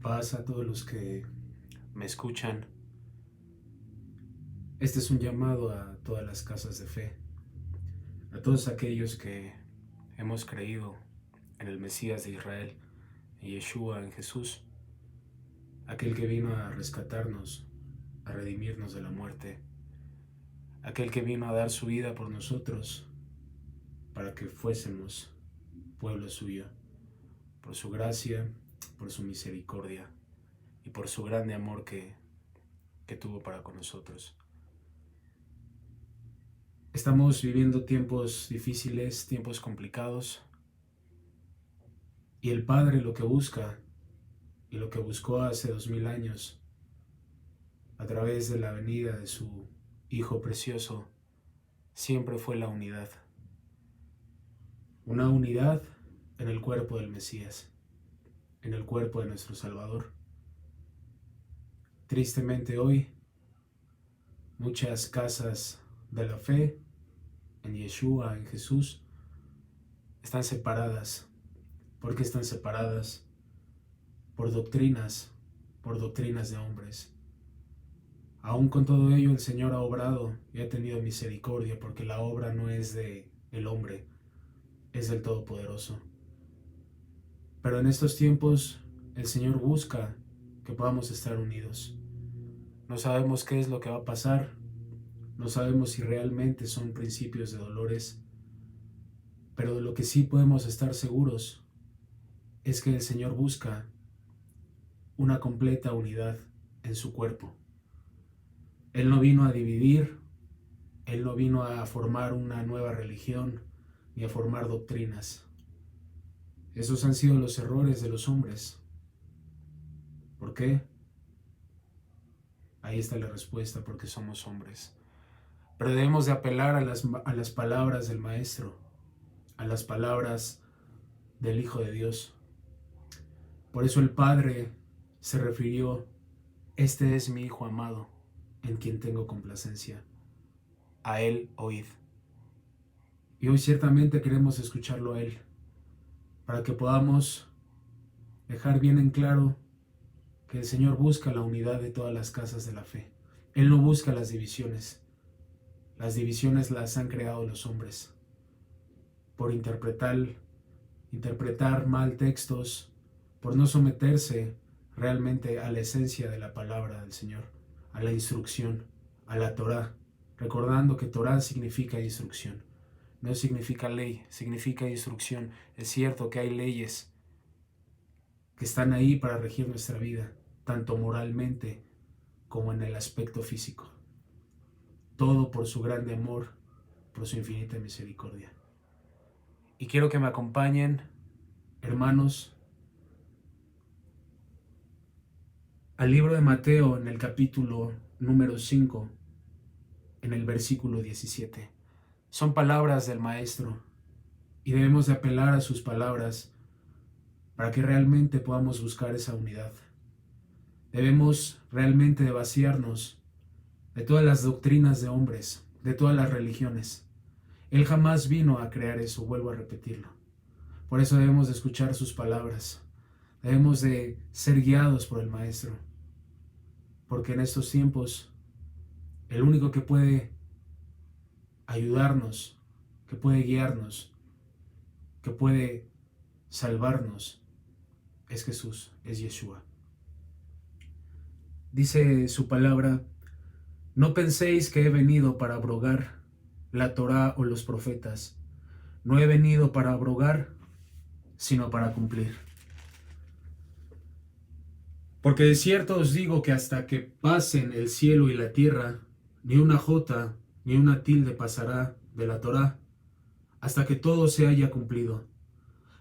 Paz a todos los que me escuchan. Este es un llamado a todas las casas de fe, a todos aquellos que hemos creído en el Mesías de Israel, en Yeshua, en Jesús, aquel que vino a rescatarnos, a redimirnos de la muerte, aquel que vino a dar su vida por nosotros para que fuésemos pueblo suyo, por su gracia, por su misericordia y por su grande amor que tuvo para con nosotros. Estamos viviendo tiempos difíciles, tiempos complicados, y el Padre lo que busca y lo que buscó hace 2000 años a través de la venida de su Hijo precioso siempre fue la unidad. Una unidad en el cuerpo del Mesías, en el cuerpo de nuestro Salvador. Tristemente hoy, muchas casas de la fe en Yeshua, en Jesús, están separadas. ¿Por qué están separadas? Por doctrinas de hombres. Aún con todo ello, el Señor ha obrado y ha tenido misericordia, porque la obra no es de el hombre, es del Todopoderoso. Pero en estos tiempos, el Señor busca que podamos estar unidos. No sabemos qué es lo que va a pasar, no sabemos si realmente son principios de dolores, pero de lo que sí podemos estar seguros es que el Señor busca una completa unidad en su cuerpo. Él no vino a dividir, Él no vino a formar una nueva religión ni a formar doctrinas. Esos han sido los errores de los hombres. ¿Por qué? Ahí está la respuesta: porque somos hombres. Pero debemos de apelar a las palabras del Maestro, a las palabras del Hijo de Dios. Por eso el Padre se refirió: este es mi Hijo amado, en quien tengo complacencia. A Él oíd. Y hoy ciertamente queremos escucharlo a Él, para que podamos dejar bien en claro que el Señor busca la unidad de todas las casas de la fe. Él no busca las divisiones. Las divisiones las han creado los hombres por interpretar mal textos, por no someterse realmente a la esencia de la palabra del Señor, a la instrucción, a la Torá, recordando que Torá significa instrucción, no significa ley, significa instrucción. Es cierto que hay leyes que están ahí para regir nuestra vida, tanto moralmente como en el aspecto físico. Todo por su grande amor, por su infinita misericordia. Y quiero que me acompañen, hermanos, al libro de Mateo, en el capítulo número 5, en el versículo 17. Son palabras del Maestro y debemos de apelar a sus palabras para que realmente podamos buscar esa unidad. Debemos realmente de vaciarnos de todas las doctrinas de hombres, de todas las religiones. Él jamás vino a crear eso, vuelvo a repetirlo. Por eso debemos de escuchar sus palabras. Debemos de ser guiados por el Maestro, porque en estos tiempos el único que puede ayudarnos, que puede guiarnos, que puede salvarnos, es Jesús, es Yeshua. Dice su palabra: no penséis que he venido para abrogar la Torá o los profetas. No he venido para abrogar, sino para cumplir. Porque de cierto os digo que hasta que pasen el cielo y la tierra, ni una jota ni una tilde pasará de la Torá, hasta que todo se haya cumplido.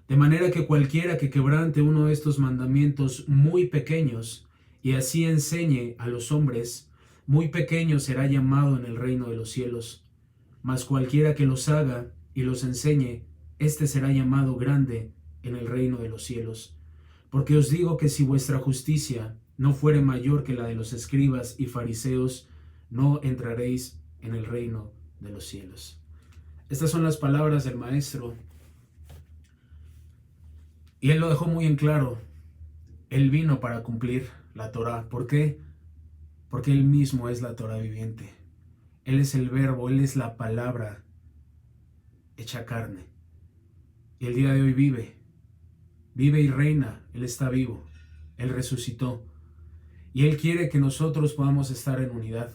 De manera que cualquiera que quebrante uno de estos mandamientos muy pequeños, y así enseñe a los hombres, muy pequeño será llamado en el reino de los cielos. Mas cualquiera que los haga y los enseñe, éste será llamado grande en el reino de los cielos. Porque os digo que si vuestra justicia no fuere mayor que la de los escribas y fariseos, no entraréis en el reino de los cielos. Estas son las palabras del Maestro, y Él lo dejó muy en claro. Él vino para cumplir la Torá. ¿Por qué? Porque Él mismo es la Torá viviente. Él es el verbo, Él es la palabra hecha carne. Y el día de hoy vive y reina. Él está vivo, Él resucitó. Y Él quiere que nosotros podamos estar en unidad.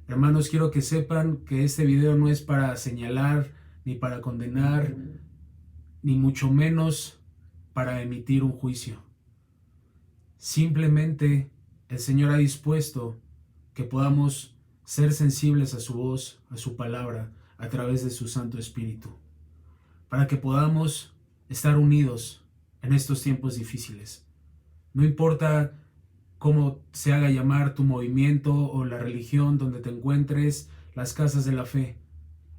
Hermanos, quiero que sepan que este video no es para señalar, ni para condenar, ni mucho menos para emitir un juicio. Simplemente el Señor ha dispuesto que podamos ser sensibles a su voz, a su palabra, a través de su Santo Espíritu, para que podamos estar unidos en estos tiempos difíciles. No importa cómo se haga llamar tu movimiento o la religión donde te encuentres, las casas de la fe.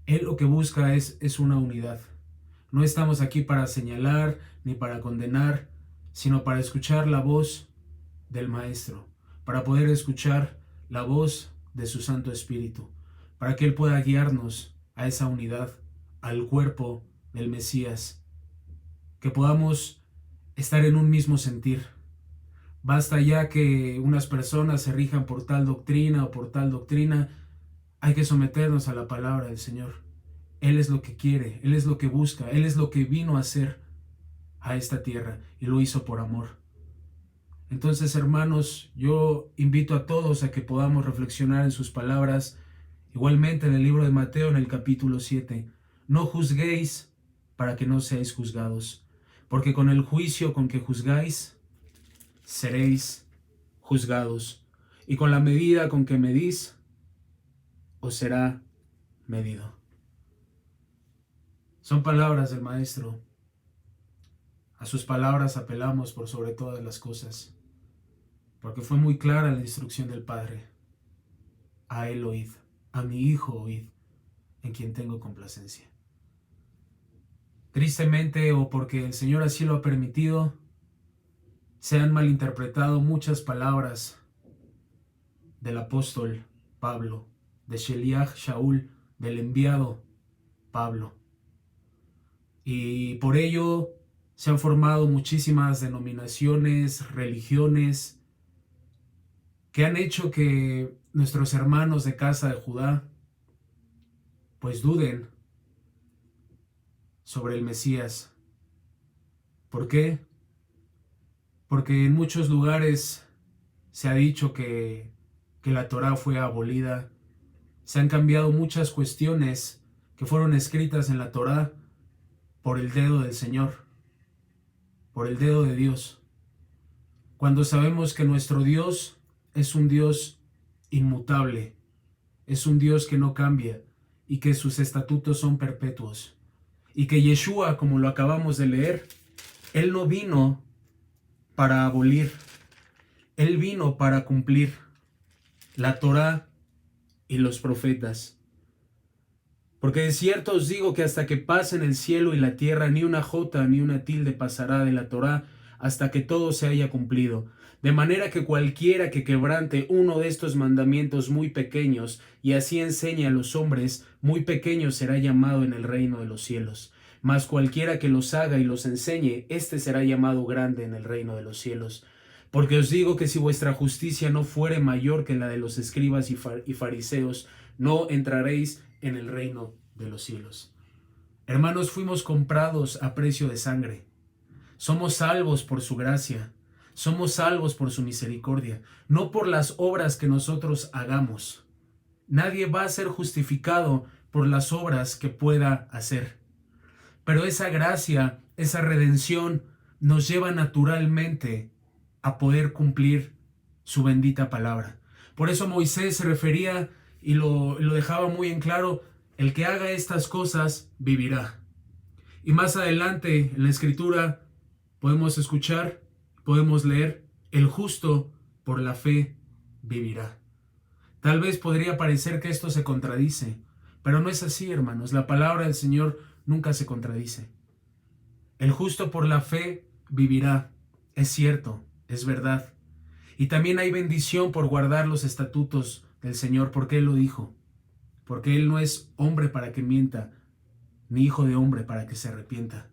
Él lo que busca es una unidad. No estamos aquí para señalar ni para condenar, sino para escuchar la voz del Maestro, para poder escuchar la voz de su Santo Espíritu, para que Él pueda guiarnos a esa unidad, al cuerpo del Mesías, que podamos estar en un mismo sentir. Basta ya que unas personas se rijan por tal doctrina o por tal doctrina. Hay que someternos a la palabra del Señor. Él es lo que quiere, Él es lo que busca, Él es lo que vino a hacer a esta tierra y lo hizo por amor. Entonces, hermanos, yo invito a todos a que podamos reflexionar en sus palabras. Igualmente en el libro de Mateo, en el capítulo 7, no juzguéis para que no seáis juzgados, porque con el juicio con que juzgáis, seréis juzgados, y con la medida con que medís, os será medido. Son palabras del Maestro. A sus palabras apelamos por sobre todas las cosas, porque fue muy clara la instrucción del Padre. A Él oíd, a mi Hijo oíd, en quien tengo complacencia. Tristemente, o porque el Señor así lo ha permitido, se han malinterpretado muchas palabras del apóstol Pablo, de Sheliach Shaul, del enviado Pablo. Y por ello se han formado muchísimas denominaciones, religiones, que han hecho que nuestros hermanos de casa de Judá pues duden sobre el Mesías. ¿Por qué? Porque en muchos lugares se ha dicho que la Torá fue abolida. Se han cambiado muchas cuestiones que fueron escritas en la Torá por el dedo del Señor, por el dedo de Dios. Cuando sabemos que nuestro Dios es un Dios inmutable, es un Dios que no cambia y que sus estatutos son perpetuos. Y que Yeshua, como lo acabamos de leer, Él no vino para abolir, Él vino para cumplir la Torá y los profetas. Porque de cierto os digo que hasta que pasen el cielo y la tierra, ni una jota ni una tilde pasará de la Torá hasta que todo se haya cumplido. De manera que cualquiera que quebrante uno de estos mandamientos muy pequeños y así enseñe a los hombres, muy pequeño será llamado en el reino de los cielos. Mas cualquiera que los haga y los enseñe, éste será llamado grande en el reino de los cielos. Porque os digo que si vuestra justicia no fuere mayor que la de los escribas y fariseos, no entraréis en el reino de los cielos. Hermanos, fuimos comprados a precio de sangre. Somos salvos por su gracia. Somos salvos por su misericordia, no por las obras que nosotros hagamos. Nadie va a ser justificado por las obras que pueda hacer. Pero esa gracia, esa redención, nos lleva naturalmente a poder cumplir su bendita palabra. Por eso Moisés se refería y lo dejaba muy en claro: el que haga estas cosas vivirá. Y más adelante en la Escritura podemos escuchar, podemos leer: el justo por la fe vivirá. Tal vez podría parecer que esto se contradice, pero no es así, hermanos. La palabra del Señor nunca se contradice. El justo por la fe vivirá. Es cierto, es verdad. Y también hay bendición por guardar los estatutos del Señor, porque Él lo dijo. Porque Él no es hombre para que mienta, ni hijo de hombre para que se arrepienta.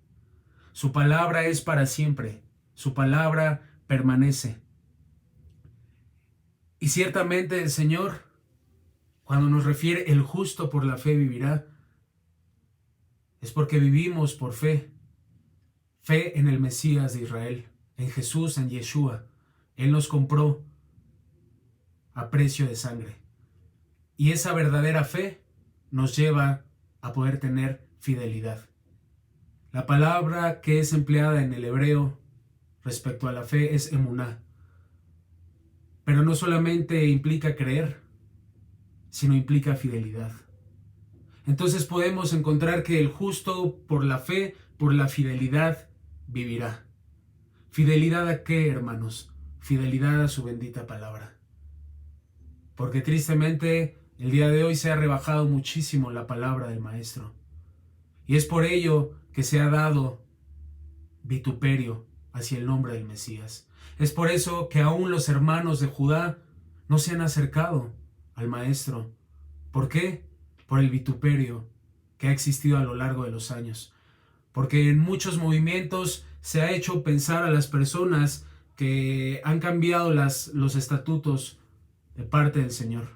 Su palabra es para siempre. Su palabra permanece. Y ciertamente el Señor, cuando nos refiere el justo por la fe vivirá, es porque vivimos por fe. Fe en el Mesías de Israel, en Jesús, en Yeshua. Él nos compró a precio de sangre. Y esa verdadera fe nos lleva a poder tener fidelidad. La palabra que es empleada en el hebreo respecto a la fe es emuná. Pero no solamente implica creer, sino implica fidelidad. Entonces podemos encontrar que el justo por la fe, por la fidelidad, vivirá. ¿Fidelidad a qué, hermanos? Fidelidad a su bendita palabra. Porque tristemente el día de hoy se ha rebajado muchísimo la palabra del Maestro. Y es por ello que se ha dado vituperio hacia el nombre del Mesías. Es por eso que aún los hermanos de Judá no se han acercado al Maestro. ¿Por qué? Por el vituperio que ha existido a lo largo de los años. Porque en muchos movimientos se ha hecho pensar a las personas que han cambiado los estatutos de parte del Señor.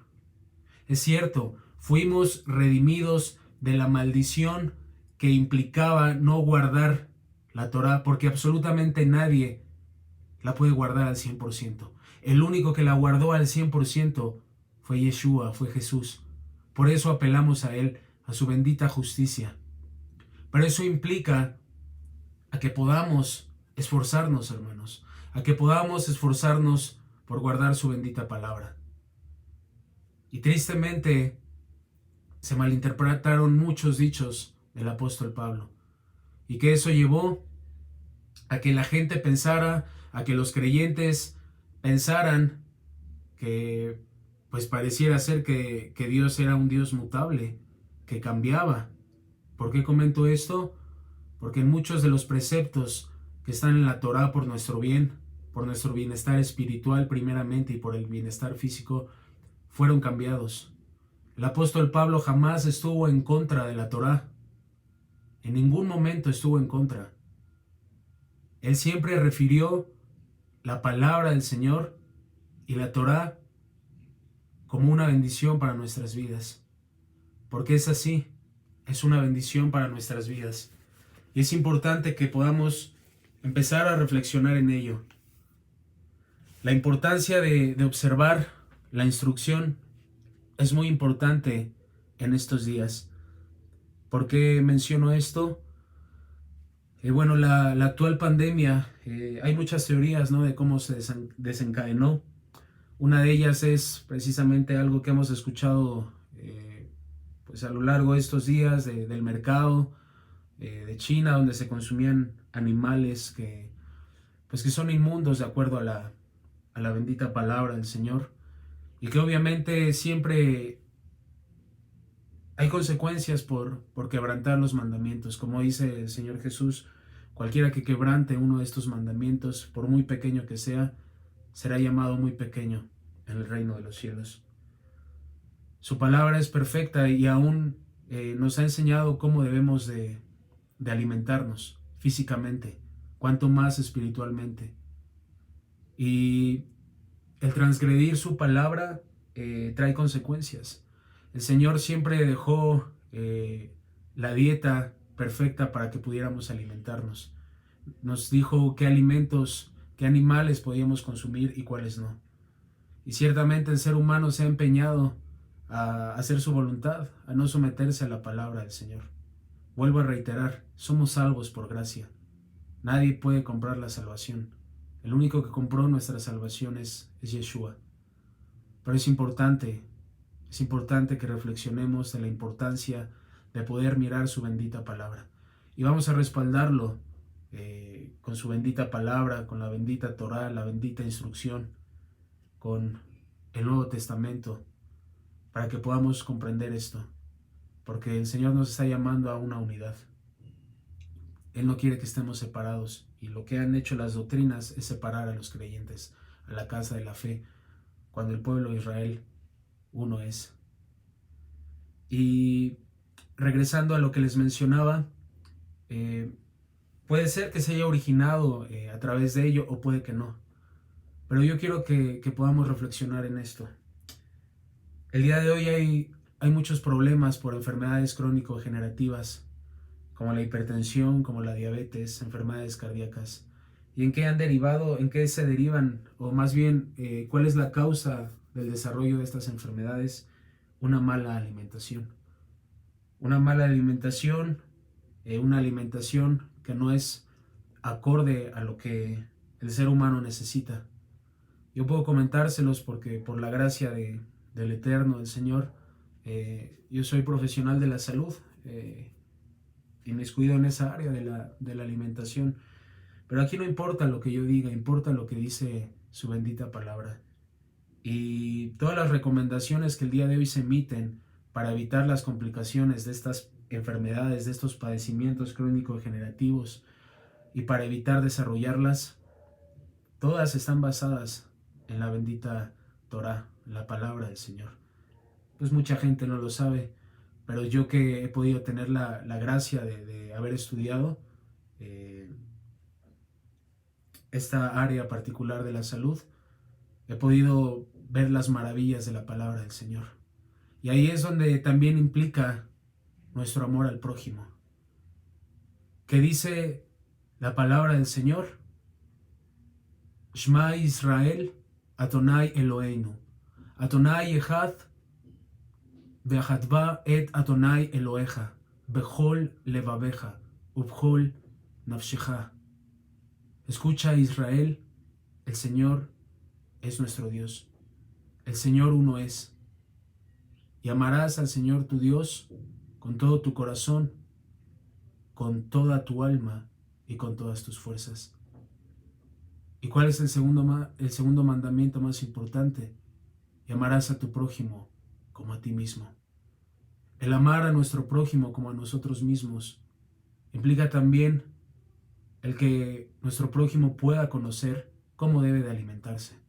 Es cierto, fuimos redimidos de la maldición que implicaba no guardar la Torá, porque absolutamente nadie la puede guardar al 100%. El único que la guardó al 100% fue Yeshua, fue Jesús. Por eso apelamos a Él, a su bendita justicia. Pero eso implica a que podamos esforzarnos, hermanos, a que podamos esforzarnos por guardar su bendita palabra. Y tristemente se malinterpretaron muchos dichos del apóstol Pablo, y que eso llevó a que la gente pensara, a que los creyentes pensaran que pues pareciera ser que Dios era un Dios mutable, que cambiaba. ¿Por qué comento esto? Porque en muchos de los preceptos que están en la Torá por nuestro bien, por nuestro bienestar espiritual primeramente y por el bienestar físico, fueron cambiados. El apóstol Pablo jamás estuvo en contra de la Torá. En ningún momento estuvo en contra. Él siempre refirió la palabra del Señor y la Torá como una bendición para nuestras vidas. Porque es así, es una bendición para nuestras vidas. Y es importante que podamos empezar a reflexionar en ello. La importancia de observar la instrucción es muy importante en estos días. ¿Por qué menciono esto? Bueno, la actual pandemia, hay muchas teorías, ¿no?, de cómo se desencadenó. Una de ellas es precisamente algo que hemos escuchado pues a lo largo de estos días del mercado de China, donde se consumían animales que son inmundos de acuerdo a la bendita palabra del Señor, y que obviamente siempre hay consecuencias por quebrantar los mandamientos. Como dice el Señor Jesús, cualquiera que quebrante uno de estos mandamientos, por muy pequeño que sea, será llamado muy pequeño en el reino de los cielos. Su palabra es perfecta y aún nos ha enseñado cómo debemos de alimentarnos físicamente, cuanto más espiritualmente. Y el transgredir su palabra trae consecuencias. El Señor siempre dejó la dieta perfecta para que pudiéramos alimentarnos. Nos dijo qué alimentos, qué animales podíamos consumir y cuáles no. Y ciertamente el ser humano se ha empeñado a hacer su voluntad, a no someterse a la palabra del Señor. Vuelvo a reiterar, somos salvos por gracia. Nadie puede comprar la salvación. El único que compró nuestra salvación es Yeshua. Pero es importante que reflexionemos de la importancia de poder mirar su bendita palabra. Y vamos a respaldarlo con su bendita palabra, con la bendita Torá, la bendita instrucción, con el Nuevo Testamento, para que podamos comprender esto. Porque el Señor nos está llamando a una unidad. Él no quiere que estemos separados. Y lo que han hecho las doctrinas es separar a los creyentes, a la casa de la fe, cuando el pueblo de Israel uno es. Y regresando a lo que les mencionaba, puede ser que se haya originado a través de ello o puede que no. Pero yo quiero que podamos reflexionar en esto. El día de hoy hay muchos problemas por enfermedades crónico-degenerativas, como la hipertensión, como la diabetes, enfermedades cardíacas. ¿Y en qué han derivado, en qué se derivan? O más bien, ¿cuál es la causa del desarrollo de estas enfermedades? Una mala alimentación. Una mala alimentación, una alimentación que no es acorde a lo que el ser humano necesita. Yo puedo comentárselos porque por la gracia del Eterno, del Señor, yo soy profesional de la salud y me descuido en esa área de la alimentación. Pero aquí no importa lo que yo diga, importa lo que dice su bendita palabra. Y todas las recomendaciones que el día de hoy se emiten para evitar las complicaciones de estas enfermedades, de estos padecimientos crónico-degenerativos y para evitar desarrollarlas, todas están basadas en la bendita Torá, la palabra del Señor. Pues mucha gente no lo sabe, pero yo que he podido tener la gracia de haber estudiado esta área particular de la salud, he podido ver las maravillas de la palabra del Señor. Y ahí es donde también implica nuestro amor al prójimo. Que dice la palabra del Señor: Shema Israel, Adonai Eloheinu, Adonai Echad, Ve'achadva et Adonai Elohecha, Bechol levaveja, ubchol nafshecha. Escucha, Israel, el Señor es nuestro Dios. El Señor uno es. Y amarás al Señor tu Dios con todo tu corazón, con toda tu alma y con todas tus fuerzas. ¿Y cuál es el segundo mandamiento más importante? Y amarás a tu prójimo como a ti mismo. El amar a nuestro prójimo como a nosotros mismos implica también el que nuestro prójimo pueda conocer cómo debe de alimentarse.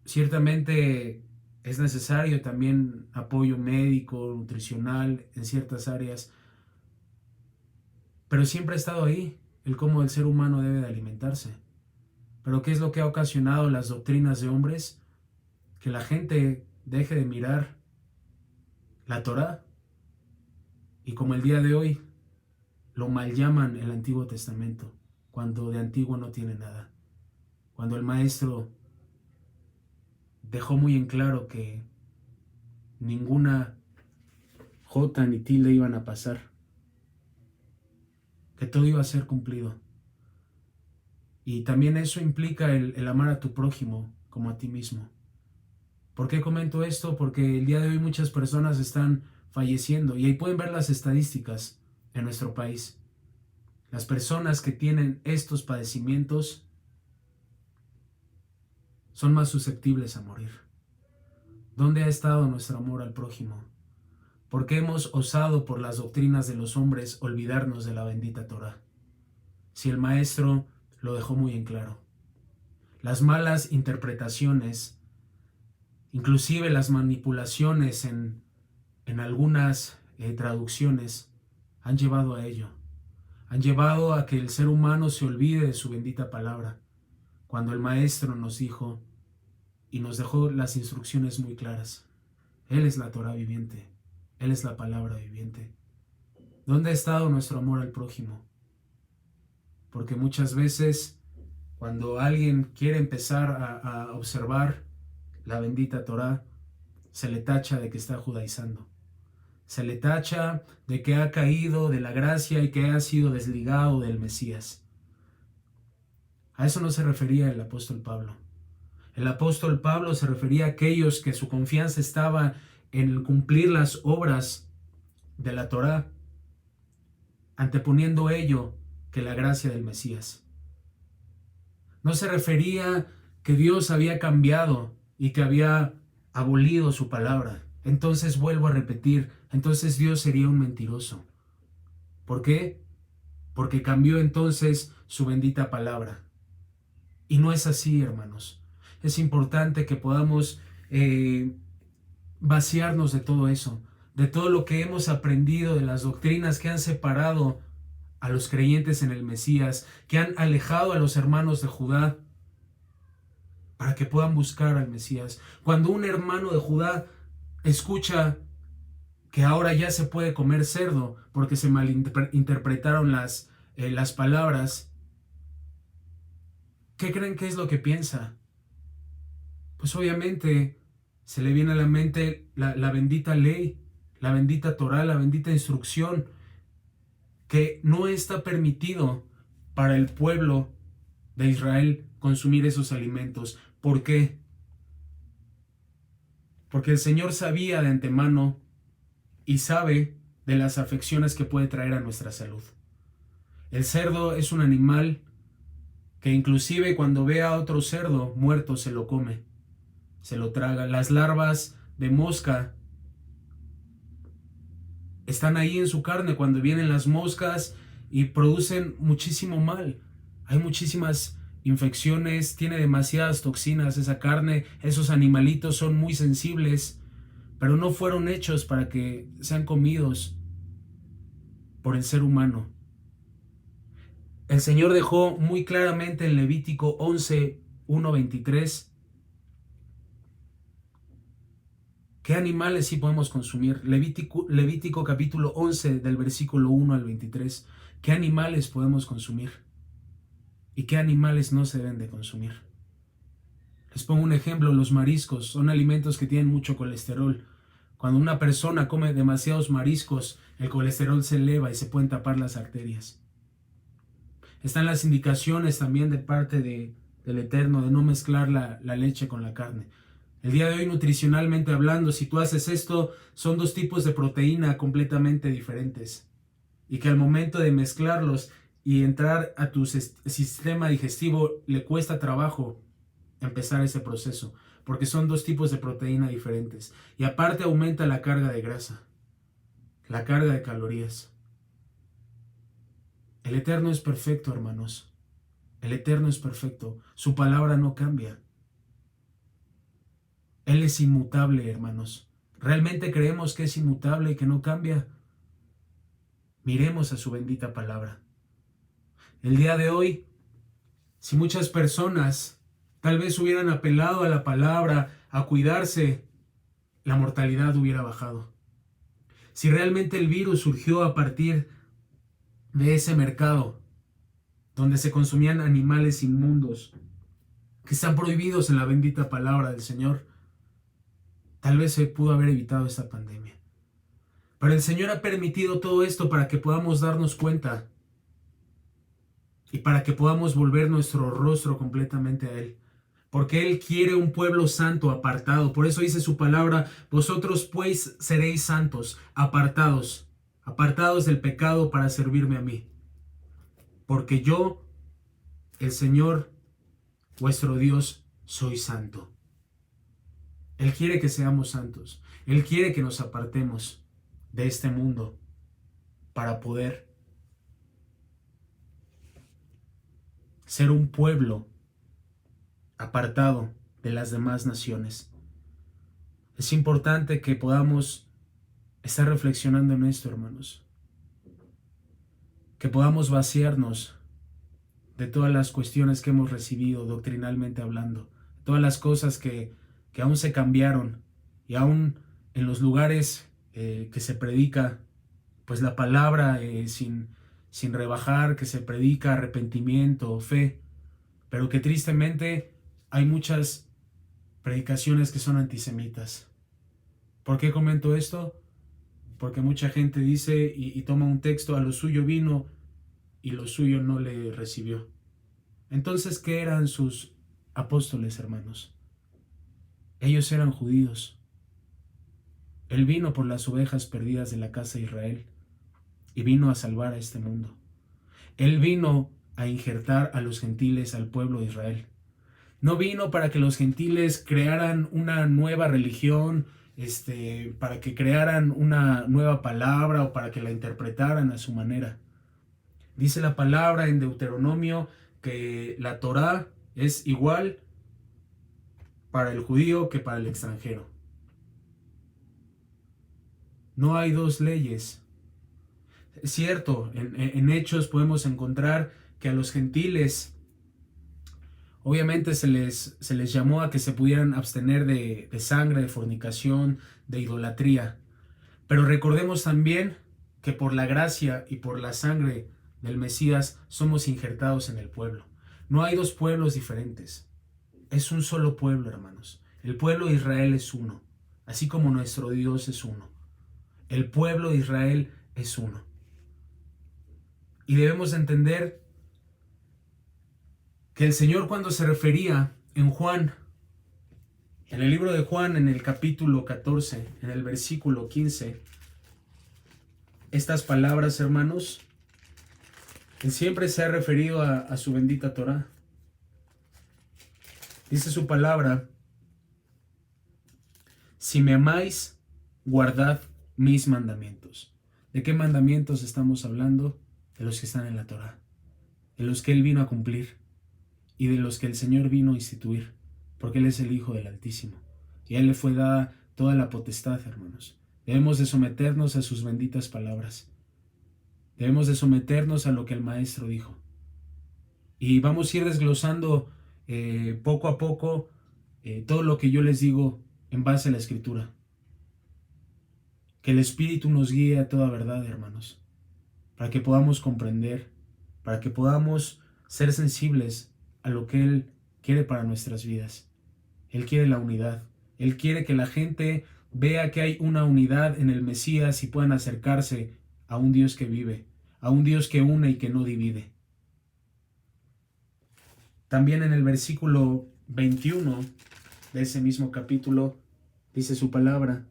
Ciertamente es necesario también apoyo médico, nutricional en ciertas áreas, pero siempre ha estado ahí el cómo el ser humano debe de alimentarse. Pero ¿qué es lo que ha ocasionado las doctrinas de hombres? Que la gente deje de mirar la Torá y como el día de hoy lo mal llaman el Antiguo Testamento, cuando de antiguo no tiene nada. Cuando el maestro dejó muy en claro que ninguna jota ni tilde iban a pasar, que todo iba a ser cumplido. Y también eso implica el amar a tu prójimo como a ti mismo. ¿Por qué comento esto? Porque el día de hoy muchas personas están falleciendo y ahí pueden ver las estadísticas en nuestro país. Las personas que tienen estos padecimientos son más susceptibles a morir. ¿Dónde ha estado nuestro amor al prójimo? ¿Por qué hemos osado por las doctrinas de los hombres olvidarnos de la bendita Torá? Si el maestro lo dejó muy en claro. Las malas interpretaciones, inclusive las manipulaciones en algunas traducciones, han llevado a ello. Han llevado a que el ser humano se olvide de su bendita palabra, cuando el maestro nos dijo y nos dejó las instrucciones muy claras. Él es la Torá viviente. Él es la palabra viviente. ¿Dónde ha estado nuestro amor al prójimo? Porque muchas veces cuando alguien quiere empezar a observar la bendita Torá, se le tacha de que está judaizando. Se le tacha de que ha caído de la gracia y que ha sido desligado del Mesías. A eso no se refería el apóstol Pablo. El apóstol Pablo se refería a aquellos que su confianza estaba en cumplir las obras de la Torá, anteponiendo ello que la gracia del Mesías. No se refería que Dios había cambiado y que había abolido su palabra. Entonces vuelvo a repetir, entonces Dios sería un mentiroso. ¿Por qué? Porque cambió entonces su bendita palabra. Y no es así, hermanos. Es importante que podamos vaciarnos de todo eso, de todo lo que hemos aprendido, de las doctrinas que han separado a los creyentes en el Mesías, que han alejado a los hermanos de Judá para que puedan buscar al Mesías. Cuando un hermano de Judá escucha que ahora ya se puede comer cerdo porque se malinterpretaron las palabras, ¿qué creen que es lo que piensa? Pues obviamente se le viene a la mente la bendita ley, la bendita Torá, la bendita instrucción, que no está permitido para el pueblo de Israel consumir esos alimentos. ¿Por qué? Porque el Señor sabía de antemano y sabe de las afecciones que puede traer a nuestra salud. El cerdo es un animal que inclusive cuando ve a otro cerdo muerto se lo come, se lo traga. Las larvas de mosca están ahí en su carne cuando vienen las moscas y producen muchísimo mal. Hay muchísimas infecciones, tiene demasiadas toxinas esa carne, esos animalitos son muy sensibles, pero no fueron hechos para que sean comidos por el ser humano. El Señor dejó muy claramente en Levítico 11, 1-23 qué animales sí podemos consumir. Levítico capítulo 11 del versículo 1 al 23. ¿Qué animales podemos consumir? ¿Y qué animales no se deben de consumir? Les pongo un ejemplo, los mariscos son alimentos que tienen mucho colesterol. Cuando una persona come demasiados mariscos, el colesterol se eleva y se pueden tapar las arterias. Están las indicaciones también de parte del Eterno de no mezclar la leche con la carne. El día de hoy, nutricionalmente hablando, si tú haces esto, son dos tipos de proteína completamente diferentes. Y que al momento de mezclarlos y entrar a tu sistema digestivo, le cuesta trabajo empezar ese proceso, porque son dos tipos de proteína diferentes. Y aparte aumenta la carga de grasa, la carga de calorías. El Eterno es perfecto, hermanos. El Eterno es perfecto. Su palabra no cambia. Él es inmutable, hermanos. ¿Realmente creemos que es inmutable y que no cambia? Miremos a su bendita palabra. El día de hoy, si muchas personas tal vez hubieran apelado a la palabra, a cuidarse, la mortalidad hubiera bajado. Si realmente el virus surgió a partir de ese mercado donde se consumían animales inmundos que están prohibidos en la bendita palabra del Señor, tal vez se pudo haber evitado esta pandemia. Pero el Señor ha permitido todo esto para que podamos darnos cuenta y para que podamos volver nuestro rostro completamente a Él. Porque Él quiere un pueblo santo, apartado. Por eso dice su palabra: vosotros pues seréis santos, apartados, apartados del pecado para servirme a mí. Porque yo, el Señor, vuestro Dios, soy santo. Él quiere que seamos santos. Él quiere que nos apartemos de este mundo para poder ser un pueblo apartado de las demás naciones. Es importante que podamos estar reflexionando en esto, hermanos. Que podamos vaciarnos de todas las cuestiones que hemos recibido doctrinalmente hablando, todas las cosas que aún se cambiaron y aún en los lugares que se predica pues la palabra sin rebajar, que se predica arrepentimiento, fe, pero que tristemente hay muchas predicaciones que son antisemitas. ¿Por qué comento esto? Porque mucha gente dice y toma un texto: a lo suyo vino y lo suyo no le recibió. Entonces, ¿qué eran sus apóstoles, hermanos? Ellos eran judíos. Él vino por las ovejas perdidas de la casa de Israel y vino a salvar a este mundo. Él vino a injertar a los gentiles al pueblo de Israel. No vino para que los gentiles crearan una nueva religión, para que crearan una nueva palabra o para que la interpretaran a su manera. Dice la palabra en Deuteronomio que la Torá es igual para el judío que para el extranjero. No hay dos leyes. Es cierto, en Hechos podemos encontrar que a los gentiles Obviamente se les llamó a que se pudieran abstener de sangre, de fornicación, de idolatría. Pero recordemos también que por la gracia y por la sangre del Mesías somos injertados en el pueblo. No hay dos pueblos diferentes. Es un solo pueblo, hermanos. El pueblo de Israel es uno, así como nuestro Dios es uno. El pueblo de Israel es uno. Y debemos entender que el Señor, cuando se refería en Juan, en el libro de Juan, en el capítulo 14, en el versículo 15, estas palabras, hermanos, Él siempre se ha referido a su bendita Torá. Dice su palabra: si me amáis, guardad mis mandamientos. ¿De qué mandamientos estamos hablando? De los que están en la Torá, de los que Él vino a cumplir y de los que el Señor vino a instituir, porque Él es el Hijo del Altísimo y a Él le fue dada toda la potestad, hermanos. Debemos de someternos a sus benditas palabras. Debemos de someternos a lo que el Maestro dijo. Y vamos a ir desglosando poco a poco todo lo que yo les digo en base a la Escritura. Que el Espíritu nos guíe a toda verdad, hermanos, para que podamos comprender, para que podamos ser sensibles a lo que Él quiere para nuestras vidas. Él quiere la unidad. Él quiere que la gente vea que hay una unidad en el Mesías y puedan acercarse a un Dios que vive, a un Dios que une y que no divide. También en el versículo 21 de ese mismo capítulo dice su palabra: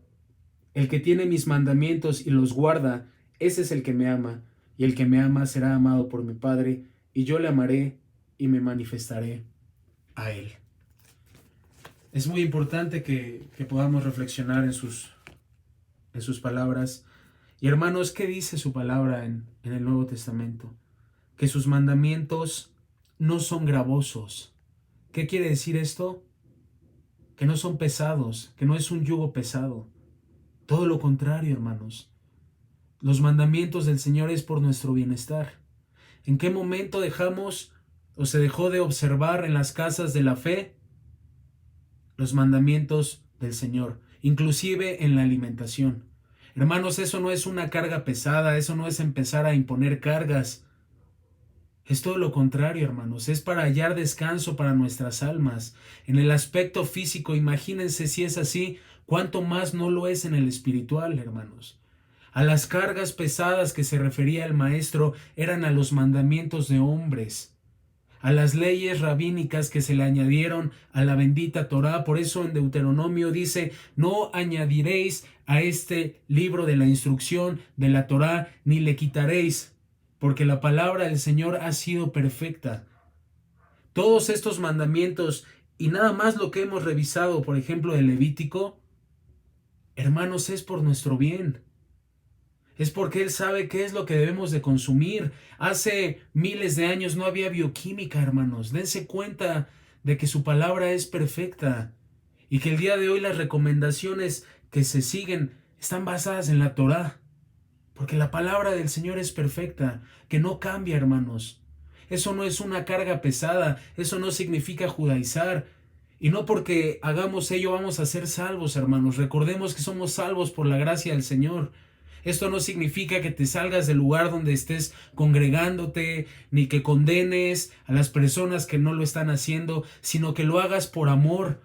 el que tiene mis mandamientos y los guarda, ese es el que me ama, y el que me ama será amado por mi Padre, y yo le amaré y me manifestaré a él. Es muy importante que podamos reflexionar en sus palabras. Y hermanos, ¿qué dice su palabra en el Nuevo Testamento? Que sus mandamientos no son gravosos. ¿Qué quiere decir esto? Que no son pesados, que no es un yugo pesado. Todo lo contrario, hermanos. Los mandamientos del Señor es por nuestro bienestar. ¿En qué momento dejamos o se dejó de observar en las casas de la fe los mandamientos del Señor, inclusive en la alimentación? Hermanos, eso no es una carga pesada, eso no es empezar a imponer cargas. Es todo lo contrario, hermanos, es para hallar descanso para nuestras almas. En el aspecto físico, imagínense si es así, cuánto más no lo es en el espiritual, hermanos. A las cargas pesadas que se refería el Maestro eran a los mandamientos de hombres, a las leyes rabínicas que se le añadieron a la bendita Torá. Por eso en Deuteronomio dice: no añadiréis a este libro de la instrucción de la Torá, ni le quitaréis, porque la palabra del Señor ha sido perfecta. Todos estos mandamientos y nada más lo que hemos revisado, por ejemplo, el Levítico, hermanos, es por nuestro bien. Es porque Él sabe qué es lo que debemos de consumir. Hace miles de años no había bioquímica, hermanos. Dense cuenta de que su palabra es perfecta y que el día de hoy las recomendaciones que se siguen están basadas en la Torá, porque la palabra del Señor es perfecta, que no cambia, hermanos. Eso no es una carga pesada, eso no significa judaizar. Y no porque hagamos ello vamos a ser salvos, hermanos. Recordemos que somos salvos por la gracia del Señor. Esto no significa que te salgas del lugar donde estés congregándote, ni que condenes a las personas que no lo están haciendo, sino que lo hagas por amor,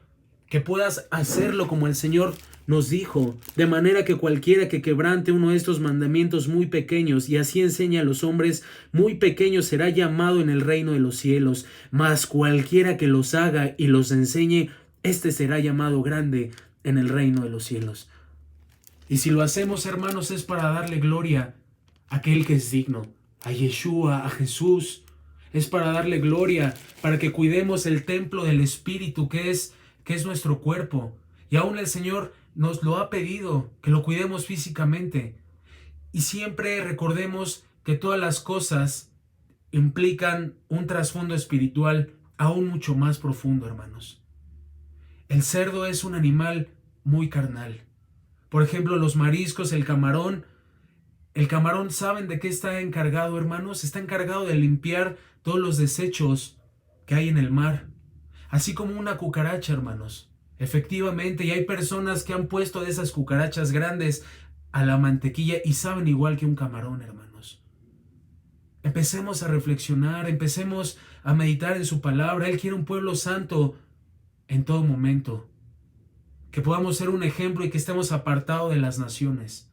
que puedas hacerlo como el Señor nos dijo, de manera que cualquiera que quebrante uno de estos mandamientos muy pequeños y así enseñe a los hombres muy pequeños será llamado en el reino de los cielos, mas cualquiera que los haga y los enseñe, éste será llamado grande en el reino de los cielos. Y si lo hacemos, hermanos, es para darle gloria a aquel que es digno, a Yeshua, a Jesús. Es para darle gloria, para que cuidemos el templo del Espíritu que es nuestro cuerpo. Y aún el Señor nos lo ha pedido, que lo cuidemos físicamente. Y siempre recordemos que todas las cosas implican un trasfondo espiritual aún mucho más profundo, hermanos. El cerdo es un animal muy carnal. Por ejemplo, los mariscos, el camarón, ¿saben de qué está encargado, hermanos? Está encargado de limpiar todos los desechos que hay en el mar. así como una cucaracha, hermanos. Efectivamente, y hay personas que han puesto de esas cucarachas grandes a la mantequilla y saben igual que un camarón, hermanos. Empecemos a reflexionar, empecemos a meditar en su palabra. Él quiere un pueblo santo en todo momento. Que podamos ser un ejemplo y que estemos apartados de las naciones.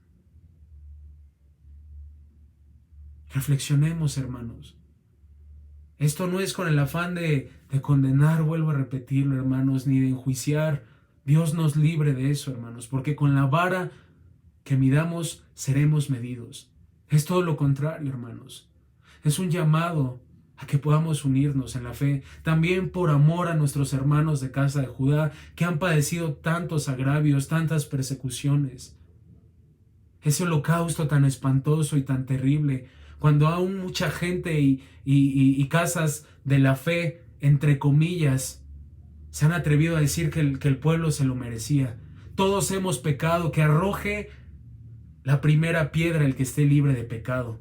Reflexionemos, hermanos. Esto no es con el afán de condenar, vuelvo a repetirlo, hermanos, ni de enjuiciar. Dios nos libre de eso, hermanos, porque con la vara que midamos seremos medidos. Es todo lo contrario, hermanos. Es un llamado a que podamos unirnos en la fe, también por amor a nuestros hermanos de casa de Judá, que han padecido tantos agravios, tantas persecuciones. Ese holocausto tan espantoso y tan terrible, cuando aún mucha gente y casas de la fe, entre comillas, se han atrevido a decir que el pueblo se lo merecía. Todos hemos pecado, que arroje la primera piedra el que esté libre de pecado.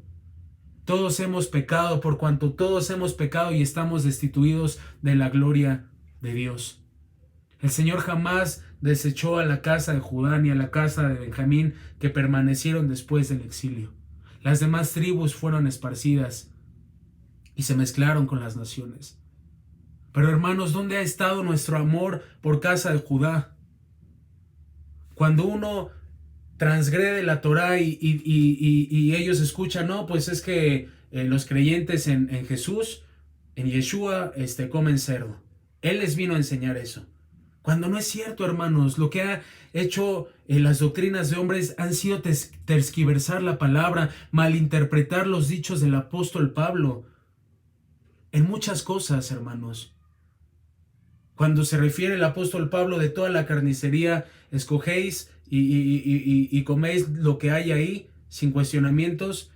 Todos hemos pecado, por cuanto todos hemos pecado y estamos destituidos de la gloria de Dios. El Señor jamás desechó a la casa de Judá ni a la casa de Benjamín, que permanecieron después del exilio. Las demás tribus fueron esparcidas y se mezclaron con las naciones. Pero hermanos, ¿dónde ha estado nuestro amor por casa de Judá? Cuando uno transgrede la Torá y ellos escuchan, no, pues es que los creyentes en Jesús, en Yeshua, comen cerdo. Él les vino a enseñar eso. Cuando no es cierto, hermanos, lo que ha hecho las doctrinas de hombres han sido tergiversar la palabra, malinterpretar los dichos del apóstol Pablo. En muchas cosas, hermanos. Cuando se refiere el apóstol Pablo de toda la carnicería, escogéis y coméis lo que hay ahí, sin cuestionamientos,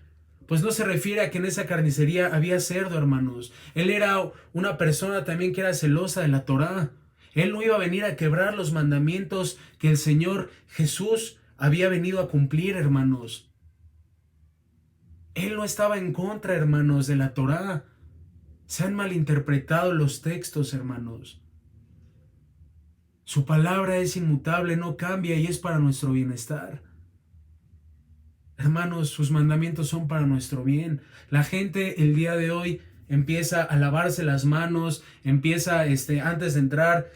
pues no se refiere a que en esa carnicería había cerdo, hermanos. Él era una persona también que era celosa de la Torá. Él no iba a venir a quebrar los mandamientos que el Señor Jesús había venido a cumplir, hermanos. Él no estaba en contra, hermanos, de la Torá. Se han malinterpretado los textos, hermanos. Su palabra es inmutable, no cambia y es para nuestro bienestar. Hermanos, sus mandamientos son para nuestro bien. La gente el día de hoy empieza a lavarse las manos, empieza antes de entrar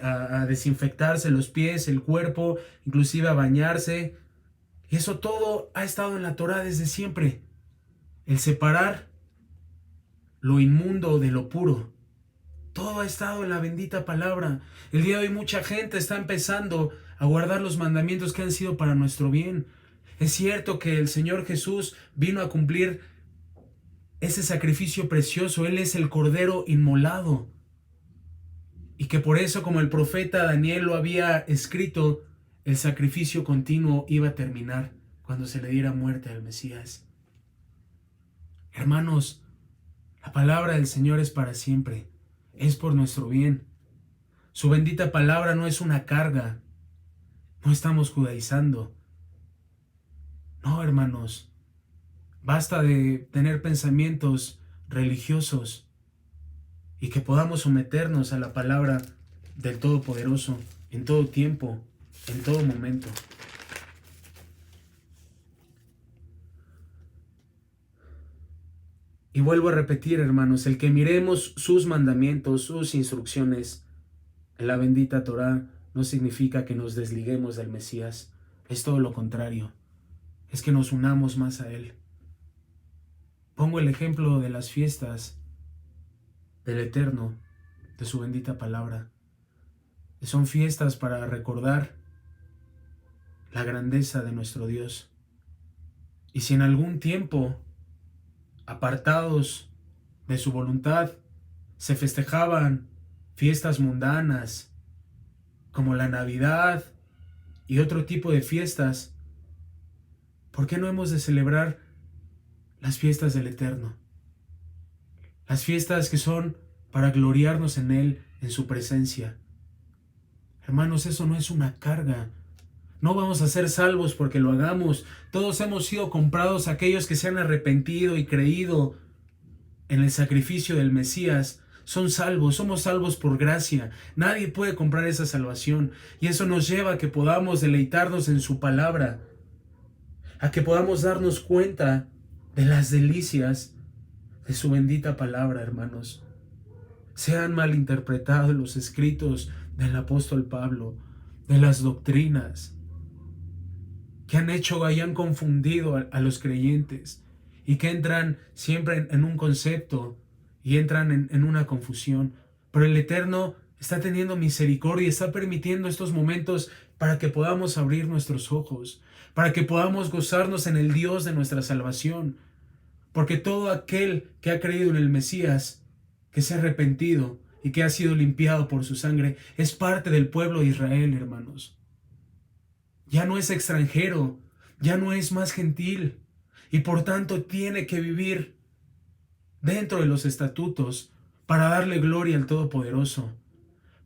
a desinfectarse los pies, el cuerpo, inclusive a bañarse. Y eso todo ha estado en la Torá desde siempre. El separar lo inmundo de lo puro. Todo ha estado en la bendita palabra. El día de hoy mucha gente está empezando a guardar los mandamientos que han sido para nuestro bien. Es cierto que el Señor Jesús vino a cumplir ese sacrificio precioso. Él es el Cordero inmolado. Y que por eso, como el profeta Daniel lo había escrito, el sacrificio continuo iba a terminar cuando se le diera muerte al Mesías. Hermanos, la palabra del Señor es para siempre. Es por nuestro bien. Su bendita palabra no es una carga. No estamos judaizando. No, hermanos. Basta de tener pensamientos religiosos y que podamos someternos a la palabra del Todopoderoso en todo tiempo, en todo momento. Y vuelvo a repetir, hermanos, el que miremos sus mandamientos, sus instrucciones en la bendita Torá no significa que nos desliguemos del Mesías. Es todo lo contrario. Es que nos unamos más a Él. Pongo el ejemplo de las fiestas del Eterno, de su bendita palabra. Son fiestas para recordar la grandeza de nuestro Dios. Y si en algún tiempo, apartados de su voluntad, se festejaban fiestas mundanas, como la Navidad y otro tipo de fiestas, ¿por qué no hemos de celebrar las fiestas del Eterno? Las fiestas que son para gloriarnos en Él, en su presencia. Hermanos, eso no es una carga. No vamos a ser salvos porque lo hagamos. Todos hemos sido comprados, aquellos que se han arrepentido y creído en el sacrificio del Mesías. son salvos, somos salvos por gracia. Nadie puede comprar esa salvación. Y eso nos lleva a que podamos deleitarnos en su palabra, a que podamos darnos cuenta de las delicias de su bendita palabra, hermanos. Se han malinterpretado los escritos del apóstol Pablo, de las doctrinas, que han hecho y han confundido a los creyentes, y que entran siempre en un concepto y entran en una confusión. Pero el Eterno está teniendo misericordia y está permitiendo estos momentos para que podamos abrir nuestros ojos, para que podamos gozarnos en el Dios de nuestra salvación. Porque todo aquel que ha creído en el Mesías, que se ha arrepentido y que ha sido limpiado por su sangre, es parte del pueblo de Israel, hermanos. Ya no es extranjero, ya no es más gentil, y por tanto tiene que vivir dentro de los estatutos para darle gloria al Todopoderoso,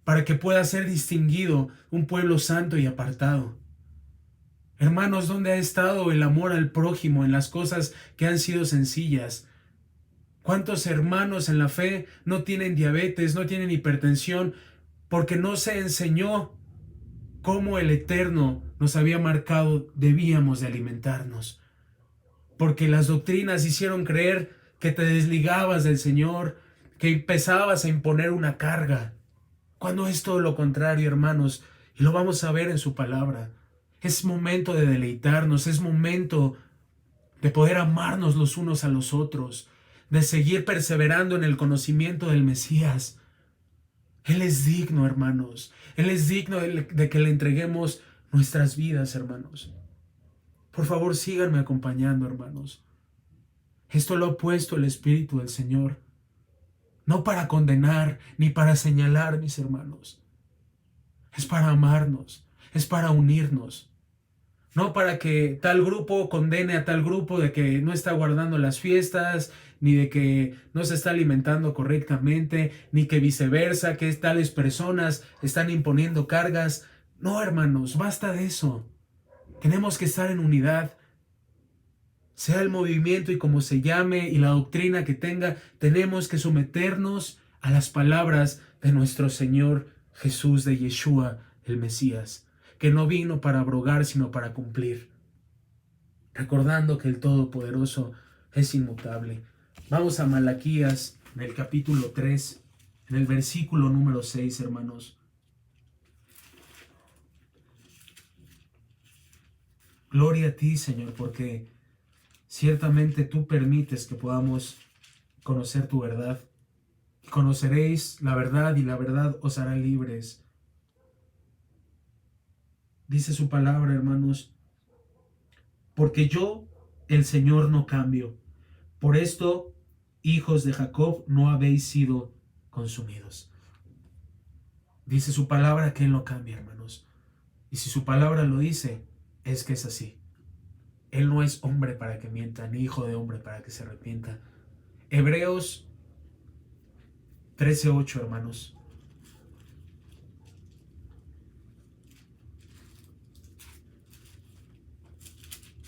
para que pueda ser distinguido un pueblo santo y apartado. Hermanos, ¿dónde ha estado el amor al prójimo en las cosas que han sido sencillas? ¿Cuántos hermanos en la fe no tienen diabetes, no tienen hipertensión, porque no se enseñó cómo el Eterno nos había marcado debíamos de alimentarnos? Porque las doctrinas hicieron creer que te desligabas del Señor, que empezabas a imponer una carga, cuando es todo lo contrario, hermanos, y lo vamos a ver en su palabra. Es momento de deleitarnos, es momento de poder amarnos los unos a los otros, de seguir perseverando en el conocimiento del Mesías. Él es digno, hermanos. Él es digno de que le entreguemos nuestras vidas, hermanos. Por favor, síganme acompañando, hermanos. Esto lo ha puesto el Espíritu del Señor, no para condenar ni para señalar, mis hermanos. Es para amarnos, es para unirnos. No para que tal grupo condene a tal grupo de que no está guardando las fiestas, ni de que no se está alimentando correctamente, ni que viceversa, que tales personas están imponiendo cargas. No, hermanos, basta de eso. Tenemos que estar en unidad. Sea el movimiento y como se llame y la doctrina que tenga, tenemos que someternos a las palabras de nuestro Señor Jesús de Yeshua, el Mesías, que no vino para abrogar, sino para cumplir. Recordando que el Todopoderoso es inmutable. Vamos a Malaquías, en el capítulo 3, en el versículo número 6, hermanos. Gloria a ti, Señor, porque ciertamente tú permites que podamos conocer tu verdad. Y conoceréis la verdad y la verdad os hará libres. Dice su palabra, hermanos, porque yo, el Señor, no cambio. Por esto, hijos de Jacob, no habéis sido consumidos. Dice su palabra que Él no cambia, hermanos. Y si su palabra lo dice, es que es así. Él no es hombre para que mienta, ni hijo de hombre para que se arrepienta. Hebreos 13:8, hermanos.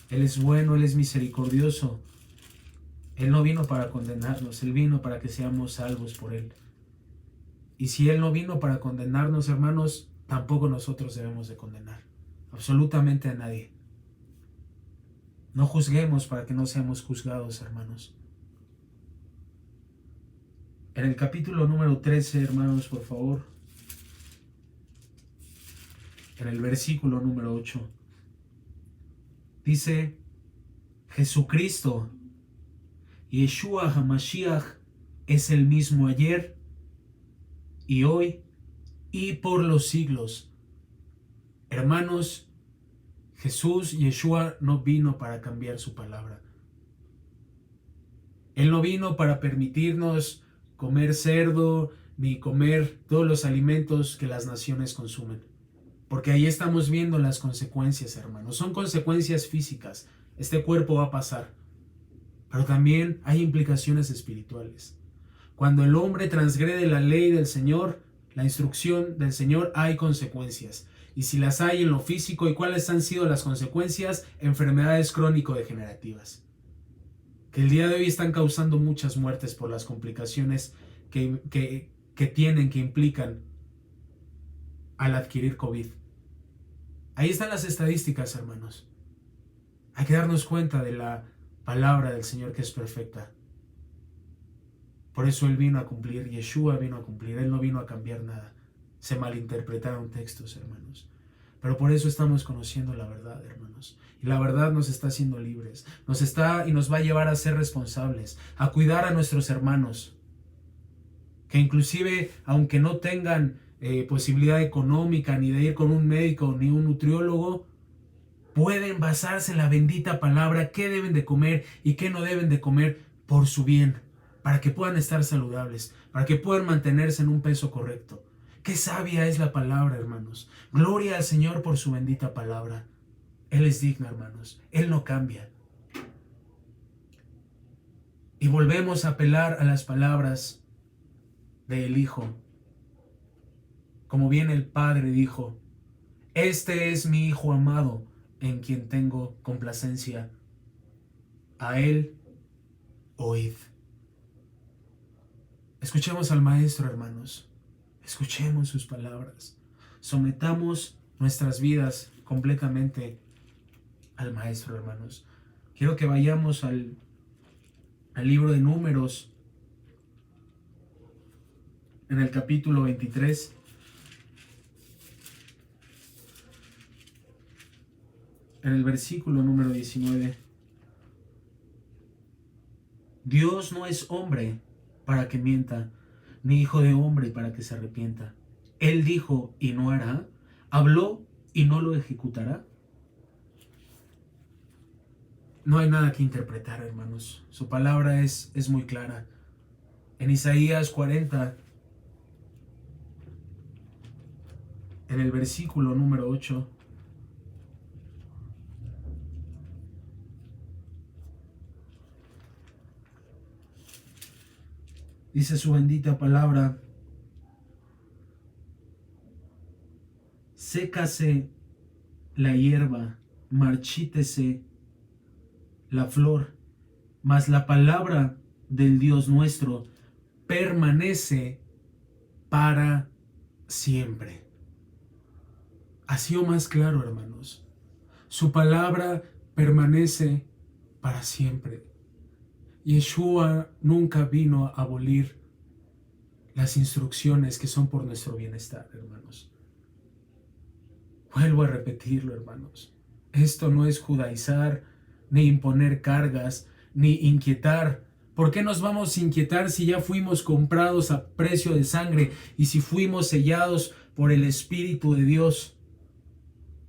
Él es bueno, Él es misericordioso. Él no vino para condenarnos, Él vino para que seamos salvos por Él. Y si Él no vino para condenarnos, hermanos, tampoco nosotros debemos de condenar. Absolutamente a nadie. No juzguemos para que no seamos juzgados, hermanos. En el capítulo número 13, hermanos, por favor. En el versículo número 8. Dice, Jesucristo, Yeshua HaMashiach, es el mismo ayer y hoy y por los siglos. Hermanos, Jesús, Yeshua, no vino para cambiar su palabra. Él no vino para permitirnos comer cerdo ni comer todos los alimentos que las naciones consumen. Porque ahí estamos viendo las consecuencias, hermanos. Son consecuencias físicas. Este cuerpo va a pasar. Pero también hay implicaciones espirituales. Cuando el hombre transgrede la ley del Señor, la instrucción del Señor, hay consecuencias. Y si las hay en lo físico, ¿y cuáles han sido las consecuencias? Enfermedades crónico-degenerativas, que el día de hoy están causando muchas muertes por las complicaciones que implican al adquirir COVID. Ahí están las estadísticas, hermanos. Hay que darnos cuenta de la palabra del Señor que es perfecta. Por eso Él vino a cumplir, Yeshua vino a cumplir, Él no vino a cambiar nada. Se malinterpretaron textos, hermanos. Pero por eso estamos conociendo la verdad, hermanos. Y la verdad nos está haciendo libres. Nos va a llevar a ser responsables, a cuidar a nuestros hermanos. Que inclusive, aunque no tengan posibilidad económica, ni de ir con un médico, ni un nutriólogo, pueden basarse en la bendita palabra, qué deben de comer y qué no deben de comer por su bien, para que puedan estar saludables, para que puedan mantenerse en un peso correcto. Qué sabia es la palabra, hermanos. Gloria al Señor por su bendita palabra. Él es digno, hermanos. Él no cambia. Y volvemos a apelar a las palabras del Hijo. Como bien el Padre dijo: este es mi Hijo amado, en quien tengo complacencia. A Él oíd. Escuchemos al Maestro, hermanos. Escuchemos sus palabras. Sometamos nuestras vidas completamente al Maestro, hermanos. Quiero que vayamos al libro de Números, en el capítulo 23. En el versículo número 19. Dios no es hombre para que mienta, ni hijo de hombre para que se arrepienta. Él dijo y no hará, habló y no lo ejecutará. No hay nada que interpretar, hermanos. Su palabra es muy clara. En Isaías 40, en el versículo número 8, dice su bendita palabra: sécase la hierba, marchítese la flor, mas la palabra del Dios nuestro permanece para siempre. Así o más claro, hermanos. Su palabra permanece para siempre. Yeshua nunca vino a abolir las instrucciones que son por nuestro bienestar, hermanos. Vuelvo a repetirlo, hermanos. Esto no es judaizar, ni imponer cargas, ni inquietar. ¿Por qué nos vamos a inquietar si ya fuimos comprados a precio de sangre y si fuimos sellados por el Espíritu de Dios?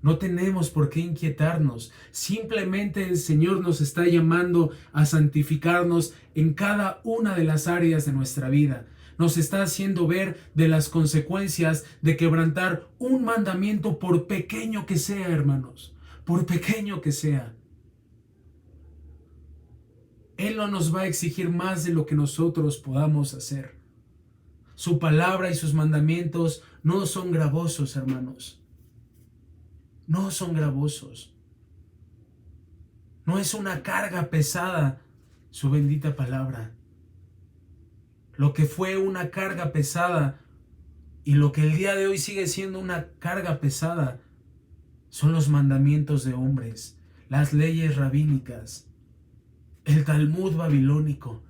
No tenemos por qué inquietarnos. Simplemente el Señor nos está llamando a santificarnos en cada una de las áreas de nuestra vida. Nos está haciendo ver de las consecuencias de quebrantar un mandamiento, por pequeño que sea, hermanos. Por pequeño que sea. Él no nos va a exigir más de lo que nosotros podamos hacer. Su palabra y sus mandamientos no son gravosos, hermanos. No son gravosos. No es una carga pesada su bendita palabra. Lo que fue una carga pesada y lo que el día de hoy sigue siendo una carga pesada son los mandamientos de hombres, las leyes rabínicas, el Talmud babilónico,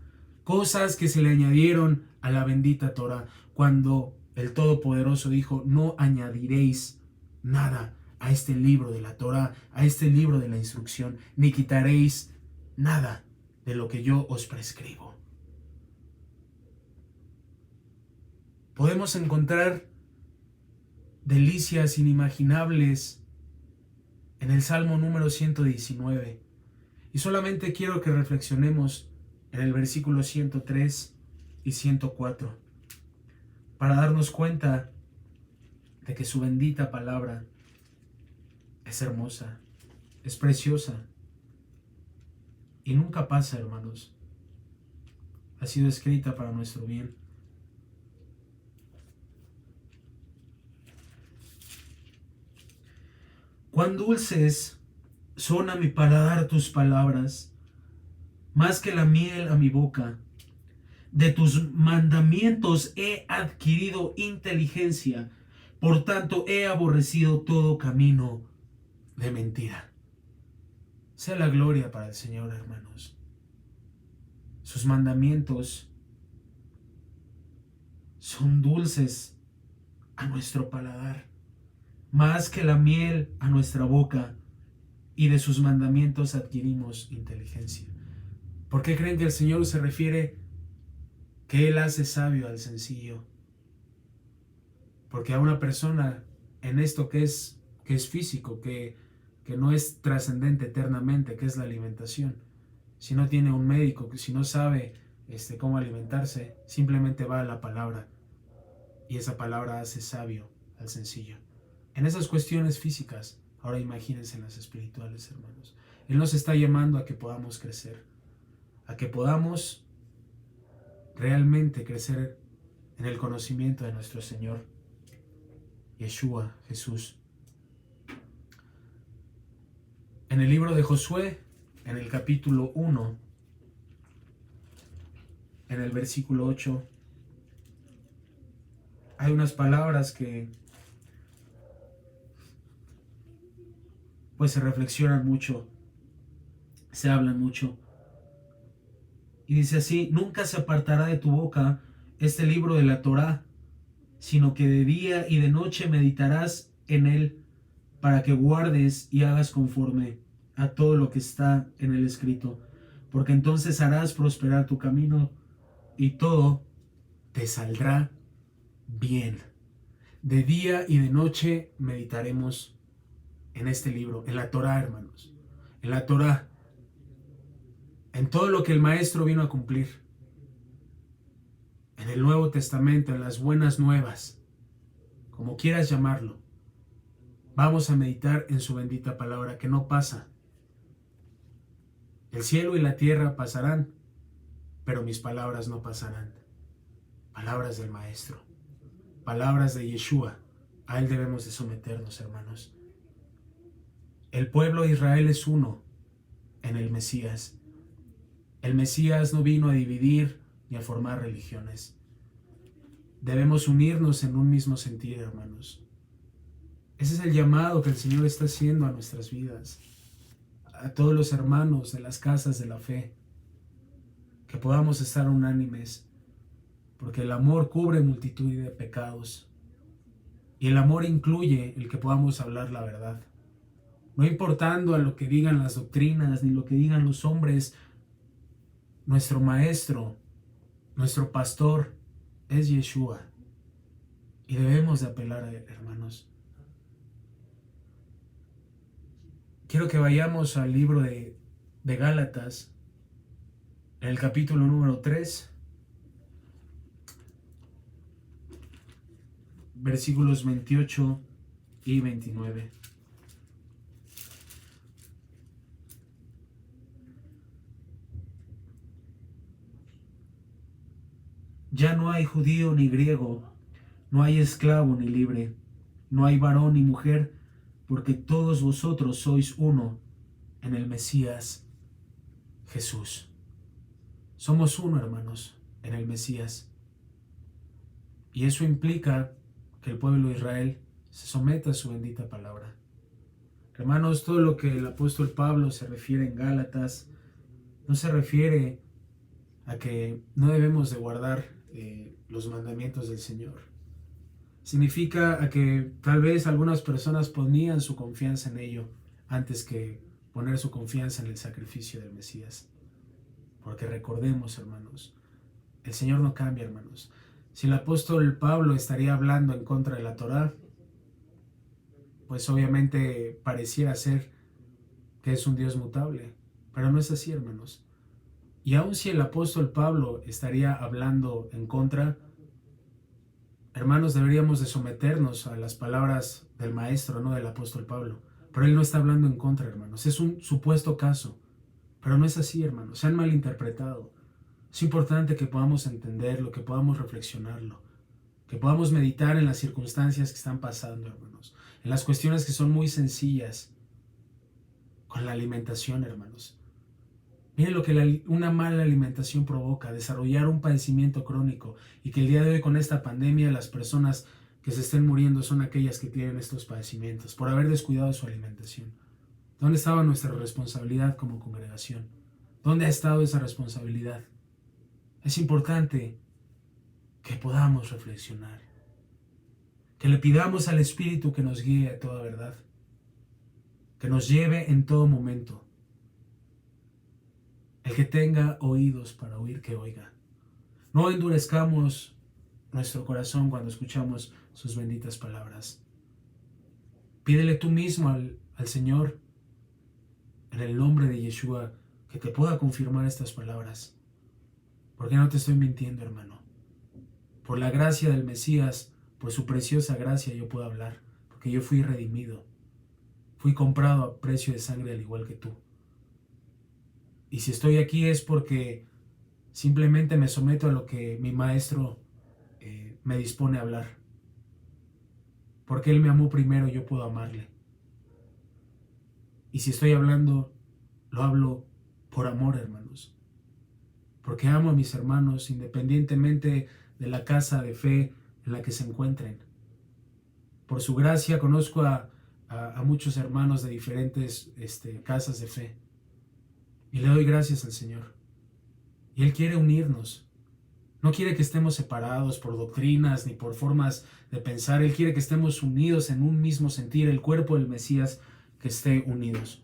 cosas que se le añadieron a la bendita Torah, cuando el Todopoderoso dijo: no añadiréis nada a este libro de la Torah, a este libro de la instrucción, ni quitaréis nada de lo que yo os prescribo. Podemos encontrar delicias inimaginables en el Salmo número 119. Y solamente quiero que reflexionemos en el versículo 103 y 104 para darnos cuenta de que su bendita palabra es hermosa, es preciosa y nunca pasa, hermanos. Ha sido escrita para nuestro bien. Cuán dulces son a mi paladar tus palabras, más que la miel a mi boca. De tus mandamientos he adquirido inteligencia, por tanto he aborrecido todo camino de mentira. Sea la gloria para el Señor, hermanos. Sus mandamientos son dulces a nuestro paladar, más que la miel a nuestra boca, y de sus mandamientos adquirimos inteligencia. ¿Por qué creen que el Señor se refiere que Él hace sabio al sencillo? Porque a una persona en esto que es físico, que no es trascendente eternamente, que es la alimentación, si no tiene un médico, si no sabe cómo alimentarse, simplemente va a la palabra, y esa palabra hace sabio al sencillo. En esas cuestiones físicas, ahora imagínense en las espirituales, hermanos. Él nos está llamando a que podamos crecer, a que podamos realmente crecer en el conocimiento de nuestro Señor Yeshua, Jesús. En el libro de Josué, en el capítulo 1, en el versículo 8, hay unas palabras que pues se reflexionan mucho, se hablan mucho. Y dice así: nunca se apartará de tu boca este libro de la Torá, sino que de día y de noche meditarás en él, para que guardes y hagas conforme a todo lo que está en el escrito, porque entonces harás prosperar tu camino y todo te saldrá bien. De día y de noche meditaremos en este libro, en la Torá, hermanos, en la Torá, en todo lo que el Maestro vino a cumplir, en el Nuevo Testamento, en las buenas nuevas, como quieras llamarlo. Vamos a meditar en su bendita palabra que no pasa. El cielo y la tierra pasarán, pero mis palabras no pasarán. Palabras del Maestro, palabras de Yeshua. A Él debemos de someternos, hermanos. El pueblo de Israel es uno en el Mesías. El Mesías no vino a dividir ni a formar religiones. Debemos unirnos en un mismo sentir, hermanos. Ese es el llamado que el Señor está haciendo a nuestras vidas, a todos los hermanos de las casas de la fe, que podamos estar unánimes, porque el amor cubre multitud de pecados, y el amor incluye el que podamos hablar la verdad. No importando a lo que digan las doctrinas, ni lo que digan los hombres, nuestro maestro, nuestro pastor es Yeshua, y debemos de apelar a él, hermanos. Quiero que vayamos al libro de Gálatas, en el capítulo número 3, versículos 28 y 29. Ya no hay judío ni griego, no hay esclavo ni libre, no hay varón ni mujer, porque todos vosotros sois uno en el Mesías Jesús. Somos uno, hermanos, en el Mesías. Y eso implica que el pueblo de Israel se someta a su bendita palabra. Hermanos, todo lo que el apóstol Pablo se refiere en Gálatas no se refiere a que no debemos de guardar los mandamientos del Señor. Significa a que tal vez algunas personas ponían su confianza en ello antes que poner su confianza en el sacrificio del Mesías. Porque recordemos, hermanos, el Señor no cambia, hermanos. Si el apóstol Pablo estaría hablando en contra de la Torá, pues obviamente pareciera ser que es un Dios mutable, pero no es así, hermanos. Y aun si el apóstol Pablo estaría hablando en contra, hermanos, deberíamos de someternos a las palabras del maestro, no del apóstol Pablo. Pero él no está hablando en contra, hermanos. Es un supuesto caso. Pero no es así, hermanos. Se han malinterpretado. Es importante que podamos entenderlo, que podamos reflexionarlo, que podamos meditar en las circunstancias que están pasando, hermanos. En las cuestiones que son muy sencillas con la alimentación, hermanos. Miren lo que una mala alimentación provoca, desarrollar un padecimiento crónico, y que el día de hoy con esta pandemia las personas que se estén muriendo son aquellas que tienen estos padecimientos por haber descuidado su alimentación. ¿Dónde estaba nuestra responsabilidad como congregación? ¿Dónde ha estado esa responsabilidad? Es importante que podamos reflexionar, que le pidamos al Espíritu que nos guíe a toda verdad, que nos lleve en todo momento. El que tenga oídos para oír, que oiga. No endurezcamos nuestro corazón cuando escuchamos sus benditas palabras. Pídele tú mismo al Señor, en el nombre de Yeshua, que te pueda confirmar estas palabras. Porque no te estoy mintiendo, hermano. Por la gracia del Mesías, por su preciosa gracia, yo puedo hablar. Porque yo fui redimido. Fui comprado a precio de sangre al igual que tú. Y si estoy aquí es porque simplemente me someto a lo que mi maestro me dispone a hablar. Porque Él me amó primero, yo puedo amarle. Y si estoy hablando, lo hablo por amor, hermanos. Porque amo a mis hermanos independientemente de la casa de fe en la que se encuentren. Por su gracia conozco a muchos hermanos de diferentes casas de fe. Y le doy gracias al Señor. Y Él quiere unirnos. No quiere que estemos separados por doctrinas ni por formas de pensar. Él quiere que estemos unidos en un mismo sentir, el cuerpo del Mesías, que esté unidos.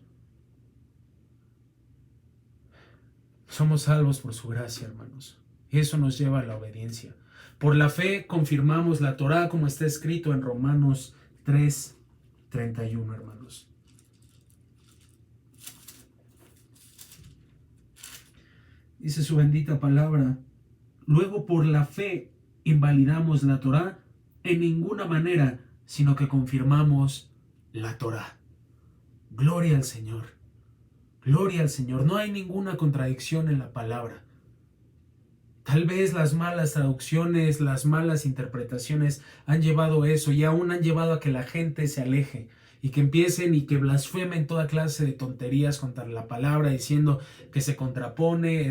Somos salvos por su gracia, hermanos. Y eso nos lleva a la obediencia. Por la fe confirmamos la Torá como está escrito en Romanos 3:31, hermanos. Dice su bendita palabra: luego por la fe invalidamos la Torá en ninguna manera, sino que confirmamos la Torá. Gloria al Señor. Gloria al Señor. No hay ninguna contradicción en la palabra. Tal vez las malas traducciones, las malas interpretaciones han llevado eso, y aún han llevado a que la gente se aleje y que empiecen y que blasfemen toda clase de tonterías contra la palabra, diciendo que se contrapone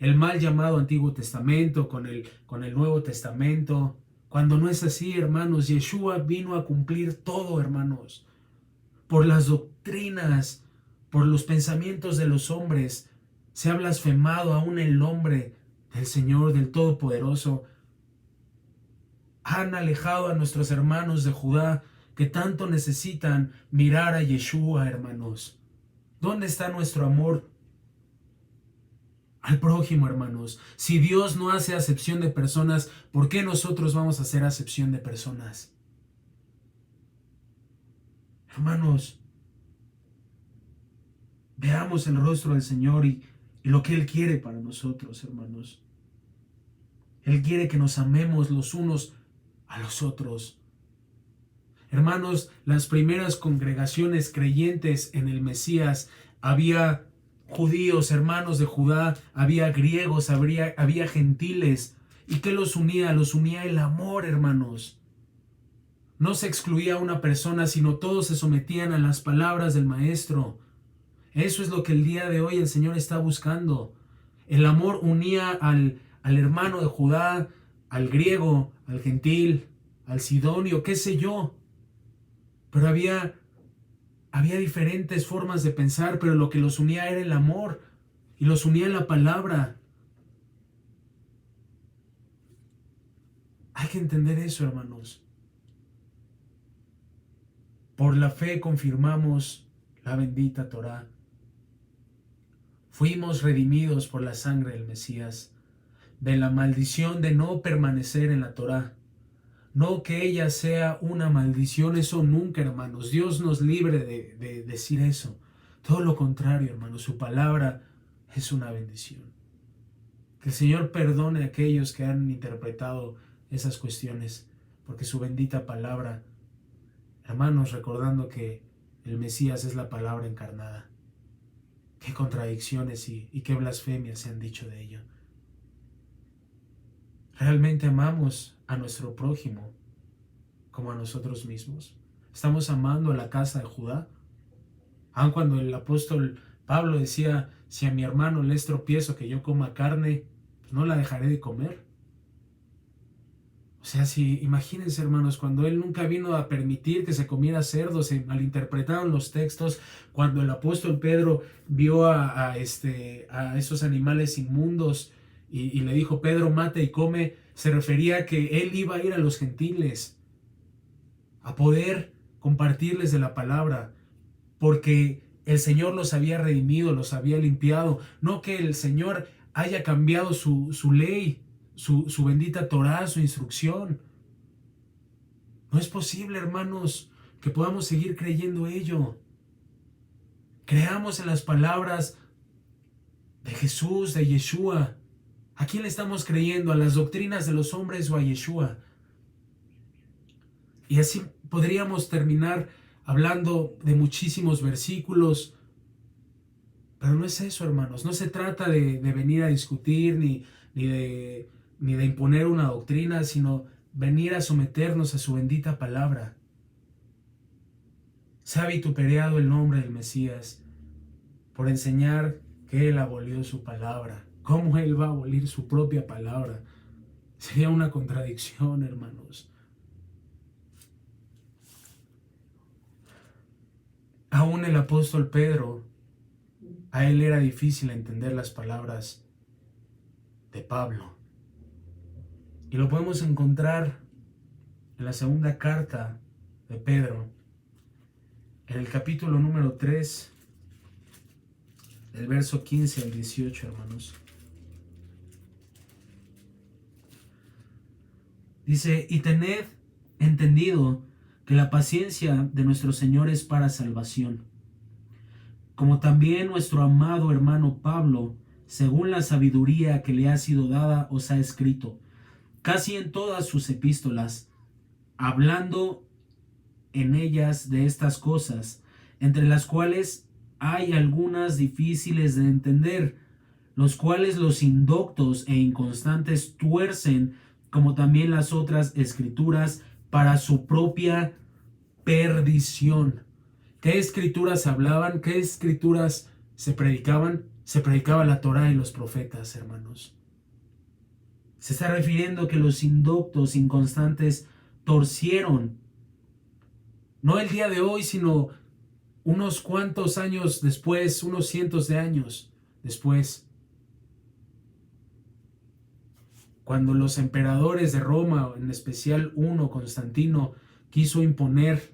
el mal llamado Antiguo Testamento con el Nuevo Testamento, cuando no es así, hermanos. Yeshua vino a cumplir todo, hermanos. Por las doctrinas, por los pensamientos de los hombres, se ha blasfemado aún el nombre del Señor, del Todopoderoso. Han alejado a nuestros hermanos de Judá, que tanto necesitan mirar a Yeshua, hermanos. ¿Dónde está nuestro amor al prójimo, hermanos? Si Dios no hace acepción de personas, ¿por qué nosotros vamos a hacer acepción de personas? Hermanos, veamos el rostro del Señor y lo que Él quiere para nosotros, hermanos. Él quiere que nos amemos los unos a los otros. Hermanos, las primeras congregaciones creyentes en el Mesías, había judíos, hermanos de Judá, había griegos, había gentiles. ¿Y qué los unía? Los unía el amor, hermanos. No se excluía a una persona, sino todos se sometían a las palabras del Maestro. Eso es lo que el día de hoy el Señor está buscando. El amor unía al hermano de Judá, al griego, al gentil, al sidonio, qué sé yo. Pero había diferentes formas de pensar, pero lo que los unía era el amor, y los unía en la palabra. Hay que entender eso, hermanos. Por la fe confirmamos la bendita Torá. Fuimos redimidos por la sangre del Mesías, de la maldición de no permanecer en la Torá. No que ella sea una maldición, eso nunca, hermanos. Dios nos libre de decir eso. Todo lo contrario, hermanos. Su palabra es una bendición. Que el Señor perdone a aquellos que han interpretado esas cuestiones, porque su bendita palabra, hermanos, recordando que el Mesías es la palabra encarnada. Qué contradicciones y qué blasfemias se han dicho de ello. ¿Realmente amamos a nuestro prójimo como a nosotros mismos? ¿Estamos amando a la casa de Judá? Aun cuando el apóstol Pablo decía, Si a mi hermano le es tropiezo que yo coma carne, pues no la dejaré de comer. O sea, si imagínense, hermanos, cuando él nunca vino a permitir que se comiera cerdo, se malinterpretaron los textos. Cuando el apóstol Pedro vio a esos animales inmundos y le dijo, Pedro, mata y come, se refería a que él iba a ir a los gentiles a poder compartirles de la palabra, porque el Señor los había redimido, los había limpiado. No que el Señor haya cambiado su ley, su bendita Torá, su instrucción. No es posible, hermanos, que podamos seguir creyendo ello. Creamos en las palabras de Jesús, de Yeshua. ¿A quién le estamos creyendo? ¿A las doctrinas de los hombres o a Yeshua? Y así podríamos terminar hablando de muchísimos versículos. Pero no es eso, hermanos. No se trata de venir a discutir ni de imponer una doctrina, sino venir a someternos a su bendita palabra. Se ha vituperado el nombre del Mesías por enseñar que Él abolió su palabra. ¿Cómo Él va a abolir su propia palabra? Sería una contradicción, hermanos. Aún el apóstol Pedro, a él era difícil entender las palabras de Pablo. Y lo podemos encontrar en la segunda carta de Pedro, en el capítulo número 3, del verso 15 al 18, hermanos. Dice, y tened entendido que la paciencia de nuestro Señor es para salvación, como también nuestro amado hermano Pablo, según la sabiduría que le ha sido dada, os ha escrito, casi en todas sus epístolas, hablando en ellas de estas cosas, entre las cuales hay algunas difíciles de entender, los cuales los indoctos e inconstantes tuercen, como también las otras escrituras, para su propia perdición. ¿Qué escrituras hablaban? ¿Qué escrituras se predicaban? Se predicaba la Torá y los profetas, hermanos. Se está refiriendo que los indoctos, inconstantes, torcieron, no el día de hoy, sino unos cuantos años después, unos cientos de años después, cuando los emperadores de Roma, en especial uno, Constantino, quiso imponer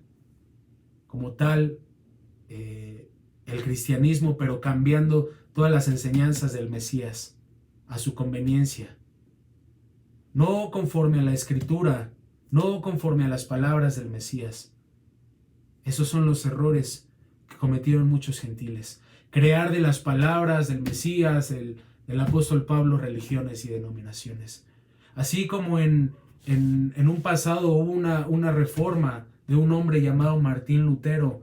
como tal el cristianismo, pero cambiando todas las enseñanzas del Mesías a su conveniencia, no conforme a la escritura, no conforme a las palabras del Mesías. Esos son los errores que cometieron muchos gentiles. Crear de las palabras del Mesías, del apóstol Pablo, religiones y denominaciones. Así como en un pasado hubo una reforma de un hombre llamado Martín Lutero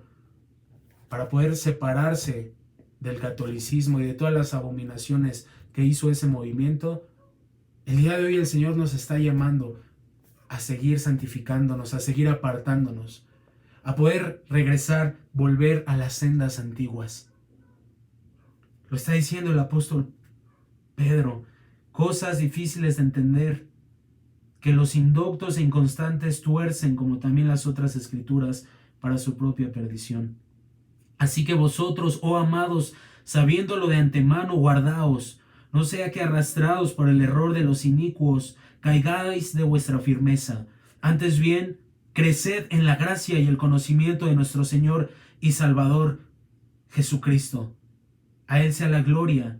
para poder separarse del catolicismo y de todas las abominaciones que hizo ese movimiento, el día de hoy el Señor nos está llamando a seguir santificándonos, a seguir apartándonos, a poder regresar, volver a las sendas antiguas. Lo está diciendo el apóstol Pedro, cosas difíciles de entender, que los indoctos e inconstantes tuercen, como también las otras escrituras, para su propia perdición. Así que vosotros, oh amados, sabiéndolo de antemano, guardaos, no sea que arrastrados por el error de los inicuos, caigáis de vuestra firmeza. Antes bien, creced en la gracia y el conocimiento de nuestro Señor y Salvador Jesucristo. A Él sea la gloria,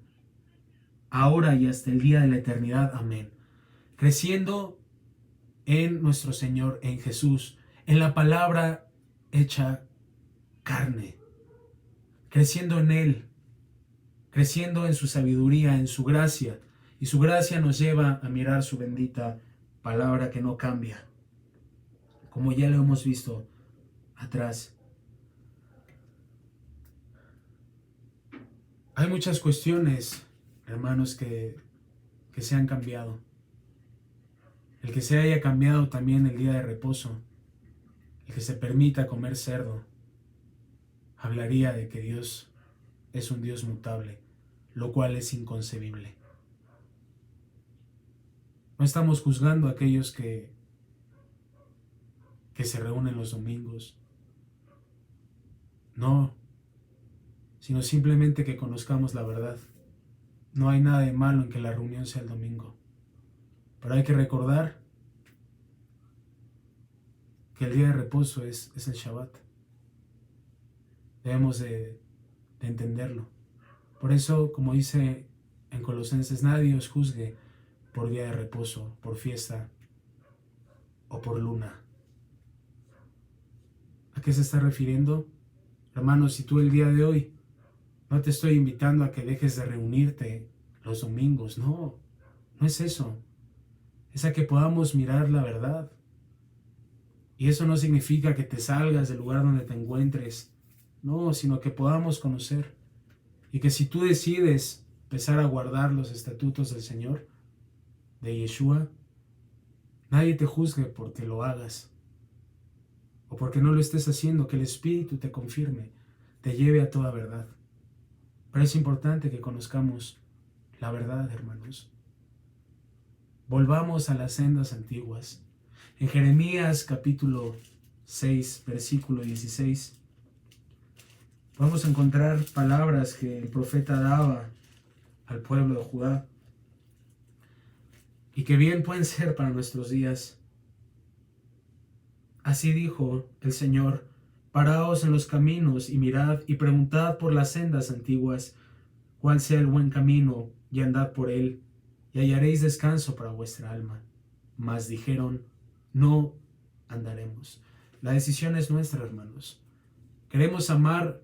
ahora y hasta el día de la eternidad. Amén. Creciendo en nuestro Señor, en Jesús, en la palabra hecha carne. Creciendo en Él, creciendo en su sabiduría, en su gracia. Y su gracia nos lleva a mirar su bendita palabra que no cambia, como ya lo hemos visto atrás. Hay muchas cuestiones, hermanos, que se han cambiado. El que se haya cambiado también el día de reposo, el que se permita comer cerdo, hablaría de que Dios es un Dios mutable. lo cual es inconcebible. No estamos juzgando a aquellos que se reúnen los domingos. No, sino simplemente que conozcamos la verdad. No hay nada de malo en que la reunión sea el domingo. Pero hay que recordar que el día de reposo es el Shabbat. Debemos de entenderlo. Por eso, como dice en Colosenses, nadie os juzgue por día de reposo, por fiesta o por luna. ¿A qué se está refiriendo? Hermanos, si tú el día de hoy no te estoy invitando a que dejes de reunirte los domingos, no es eso. Es a que podamos mirar la verdad. Y eso no significa que te salgas del lugar donde te encuentres, no, sino que podamos conocer. Y que si tú decides empezar a guardar los estatutos del Señor, de Yeshua, nadie te juzgue porque lo hagas o porque no lo estés haciendo, que el Espíritu te confirme, te lleve a toda verdad. Pero es importante que conozcamos la verdad, hermanos. Volvamos a las sendas antiguas. En Jeremías capítulo 6, versículo 16, vamos a encontrar palabras que el profeta daba al pueblo de Judá y que bien pueden ser para nuestros días. Así dijo el Señor: paraos en los caminos y mirad y preguntad por las sendas antiguas, cuál sea el buen camino, y andad por él, y hallaréis descanso para vuestra alma. Mas dijeron: no andaremos. La decisión es nuestra, hermanos. ¿Queremos amar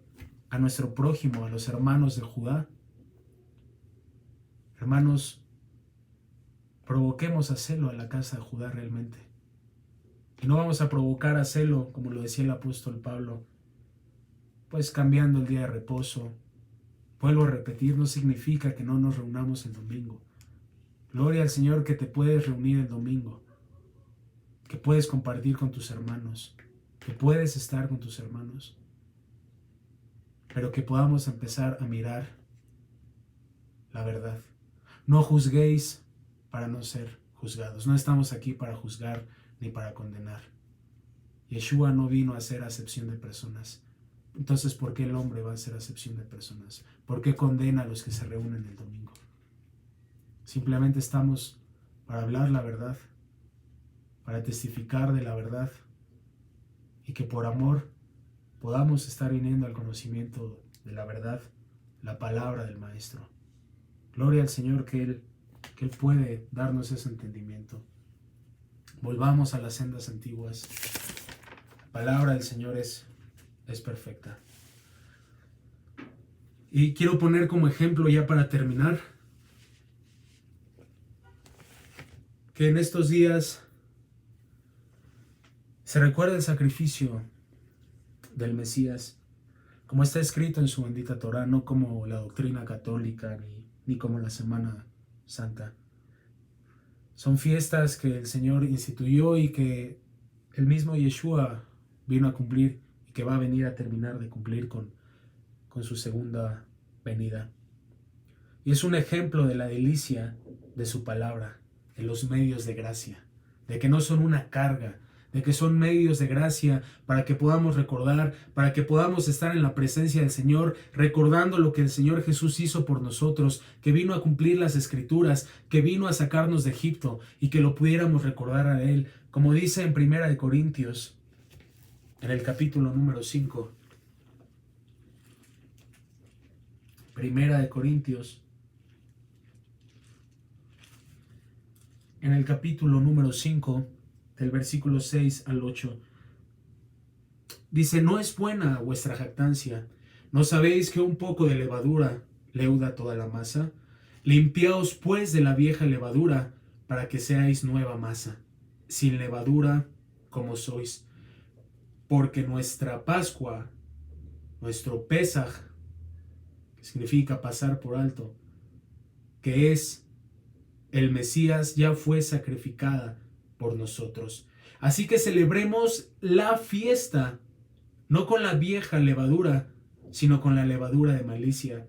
a nuestro prójimo, a los hermanos de Judá? Hermanos, provoquemos a celo a la casa de Judá realmente. Y no vamos a provocar a celo, como lo decía el apóstol Pablo, pues cambiando el día de reposo. Vuelvo a repetir, no significa que no nos reunamos el domingo. Gloria al Señor que te puedes reunir el domingo, que puedes compartir con tus hermanos, que puedes estar con tus hermanos, pero que podamos empezar a mirar la verdad. No juzguéis para no ser juzgados. No estamos aquí para juzgar ni para condenar. Yeshua no vino a hacer acepción de personas. Entonces, ¿por qué el hombre va a hacer acepción de personas? ¿Por qué condena a los que se reúnen el domingo? Simplemente estamos para hablar la verdad, para testificar de la verdad y que por amor podamos estar viniendo al conocimiento de la verdad, la palabra del Maestro. Gloria al Señor que Él puede darnos ese entendimiento. Volvamos a las sendas antiguas. La palabra del Señor es perfecta. Y quiero poner como ejemplo, ya para terminar, que en estos días se recuerda el sacrificio del Mesías, como está escrito en su bendita Torá, no como la doctrina católica ni como la Semana Santa. Son fiestas que el Señor instituyó y que el mismo Yeshua vino a cumplir y que va a venir a terminar de cumplir con su segunda venida. Y es un ejemplo de la delicia de su palabra, de los medios de gracia, de que no son una carga, de que son medios de gracia para que podamos recordar, para que podamos estar en la presencia del Señor, recordando lo que el Señor Jesús hizo por nosotros, que vino a cumplir las Escrituras, que vino a sacarnos de Egipto y que lo pudiéramos recordar a Él. Como dice en 1 Corintios, en el capítulo número 5, 1 Corintios, en el capítulo número 5, del versículo 6 al 8, dice: no es buena vuestra jactancia. ¿No sabéis que un poco de levadura leuda toda la masa? Limpiaos pues de la vieja levadura, para que seáis nueva masa, sin levadura como sois. Porque nuestra Pascua, nuestro Pesaj, que significa pasar por alto, que es el Mesías, ya fue sacrificada por nosotros. Así que celebremos la fiesta, no con la vieja levadura, sino con la levadura de malicia,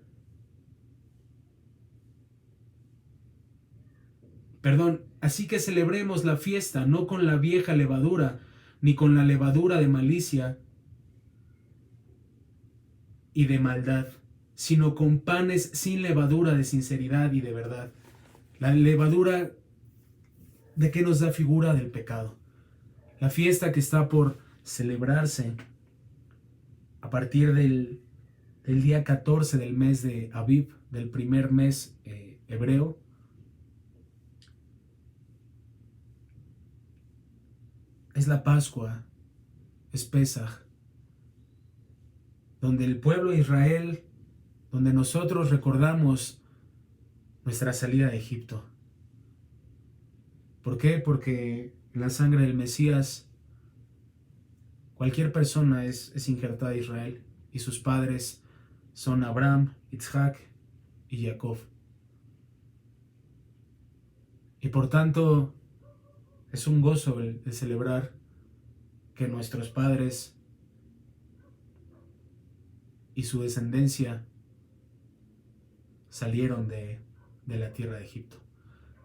Así que celebremos la fiesta no con la vieja levadura, ni con la levadura de malicia y de maldad, sino con panes sin levadura de sinceridad y de verdad. La levadura, ¿de qué nos da figura? Del pecado. La fiesta que está por celebrarse a partir del día 14 del mes de Aviv, del primer mes hebreo, es la Pascua, es Pesaj, donde el pueblo de Israel, donde nosotros recordamos nuestra salida de Egipto. ¿Por qué? Porque en la sangre del Mesías cualquier persona es injertada a Israel, y sus padres son Abraham, Isaac y Jacob. Y por tanto es un gozo el celebrar que nuestros padres y su descendencia salieron de la tierra de Egipto.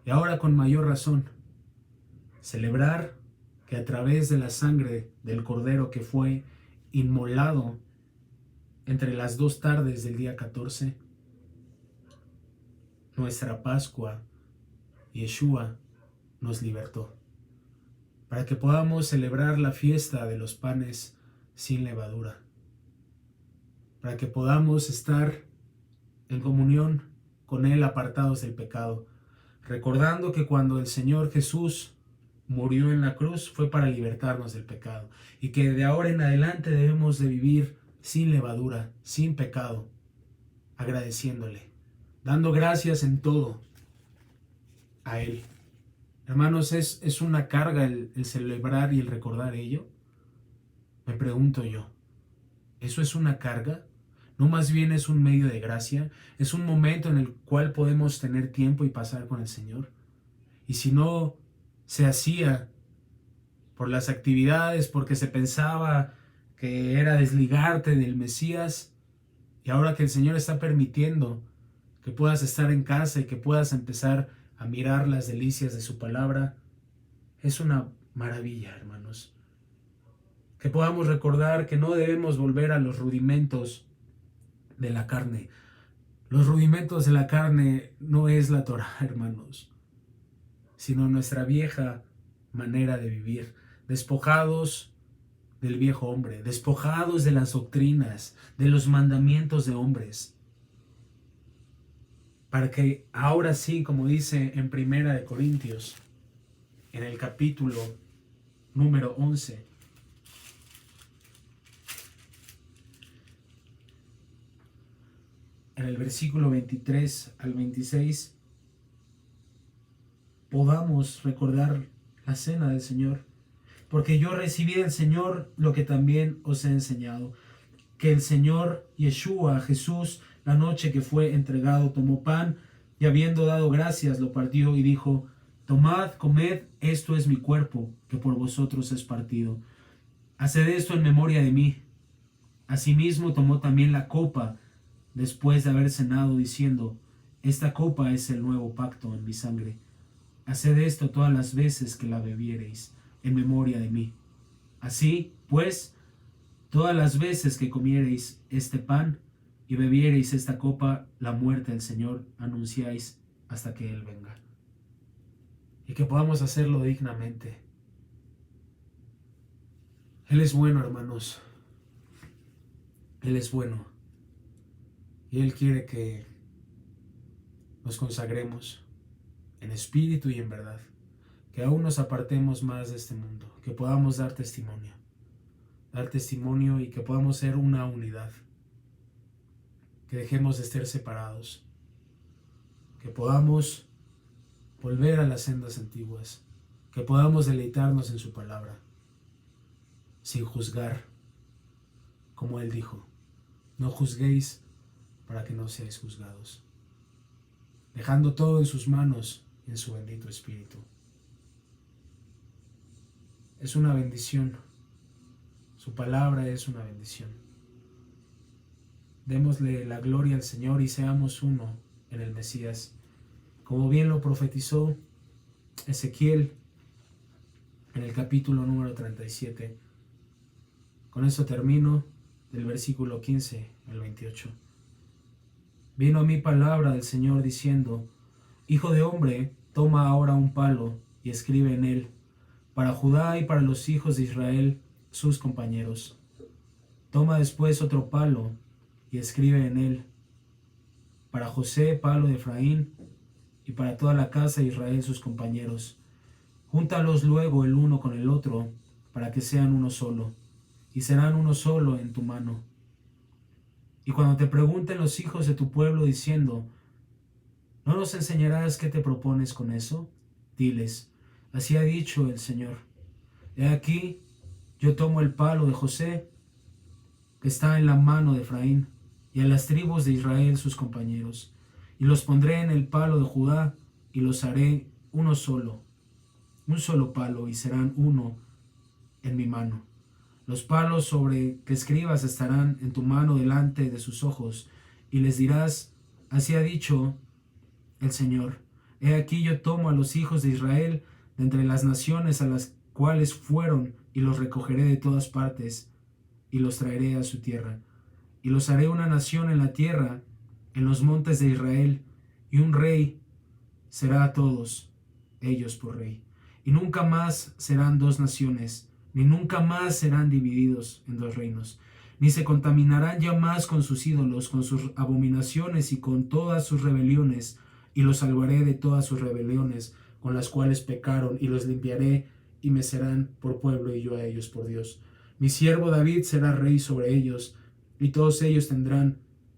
Y ahora con mayor razón, celebrar que a través de la sangre del Cordero que fue inmolado entre las 2 tardes del día 14, nuestra Pascua, Yeshua, nos libertó, para que podamos celebrar la fiesta de los panes sin levadura, para que podamos estar en comunión con Él apartados del pecado, recordando que cuando el Señor Jesús murió en la cruz fue para libertarnos del pecado, y que de ahora en adelante debemos de vivir sin levadura, sin pecado, agradeciéndole, dando gracias en todo a Él. Hermanos, ¿es una carga el celebrar y el recordar ello? Me pregunto yo, ¿eso es una carga? No, más bien es un medio de gracia, es un momento en el cual podemos tener tiempo y pasar con el Señor. Y si no se hacía por las actividades, porque se pensaba que era desligarte del Mesías, y ahora que el Señor está permitiendo que puedas estar en casa y que puedas empezar a mirar las delicias de su palabra, es una maravilla, hermanos. Que podamos recordar que no debemos volver a los rudimentos de la carne. Los rudimentos de la carne no es la Torá, hermanos, sino nuestra vieja manera de vivir, despojados del viejo hombre, despojados de las doctrinas, de los mandamientos de hombres, para que ahora sí, como dice en Primera de Corintios, en el capítulo número 11, en el versículo 23 al 26, podamos recordar la cena del Señor. Porque yo recibí del Señor lo que también os he enseñado, que el Señor Yeshua, Jesús, la noche que fue entregado, tomó pan y habiendo dado gracias, lo partió y dijo: tomad, comed, esto es mi cuerpo, que por vosotros es partido. Haced esto en memoria de mí. Asimismo tomó también la copa, después de haber cenado, diciendo: esta copa es el nuevo pacto en mi sangre. Haced esto todas las veces que la bebiereis, en memoria de mí. Así, pues, todas las veces que comiereis este pan y bebiereis esta copa, la muerte del Señor anunciáis hasta que Él venga. Y que podamos hacerlo dignamente. Él es bueno, hermanos. Él es bueno. Y Él quiere que nos consagremos en espíritu y en verdad. Que aún nos apartemos más de este mundo. Que podamos dar testimonio. Dar testimonio y que podamos ser una unidad. Que dejemos de estar separados. Que podamos volver a las sendas antiguas. Que podamos deleitarnos en su palabra. Sin juzgar. Como Él dijo: no juzguéis para que no seáis juzgados. Dejando todo en sus manos y en su bendito Espíritu. Es una bendición. Su palabra es una bendición. Démosle la gloria al Señor y seamos uno en el Mesías. Como bien lo profetizó Ezequiel, en el capítulo número 37. Con esto termino, del versículo 15 al 28. Vino a mí palabra del Señor diciendo: Hijo de hombre, toma ahora un palo y escribe en él, para Judá y para los hijos de Israel, sus compañeros. Toma después otro palo y escribe en él, para José, palo de Efraín, y para toda la casa de Israel, sus compañeros. Júntalos luego el uno con el otro, para que sean uno solo, y serán uno solo en tu mano. Y cuando te pregunten los hijos de tu pueblo diciendo: ¿no nos enseñarás qué te propones con eso? Diles: así ha dicho el Señor. He aquí, yo tomo el palo de José, que está en la mano de Efraín, y a las tribus de Israel sus compañeros, y los pondré en el palo de Judá, y los haré uno solo, un solo palo, y serán uno en mi mano. Los palos sobre que escribas estarán en tu mano delante de sus ojos, y les dirás: así ha dicho el Señor. He aquí yo tomo a los hijos de Israel de entre las naciones a las cuales fueron, y los recogeré de todas partes, y los traeré a su tierra. Y los haré una nación en la tierra, en los montes de Israel, y un rey será a todos ellos por rey. Y nunca más serán dos naciones, ni nunca más serán divididos en dos reinos, ni se contaminarán ya más con sus ídolos, con sus abominaciones y con todas sus rebeliones, y los salvaré de todas sus rebeliones con las cuales pecaron, y los limpiaré, y me serán por pueblo, y yo a ellos por Dios. Mi siervo David será rey sobre ellos, y todos ellos tendrán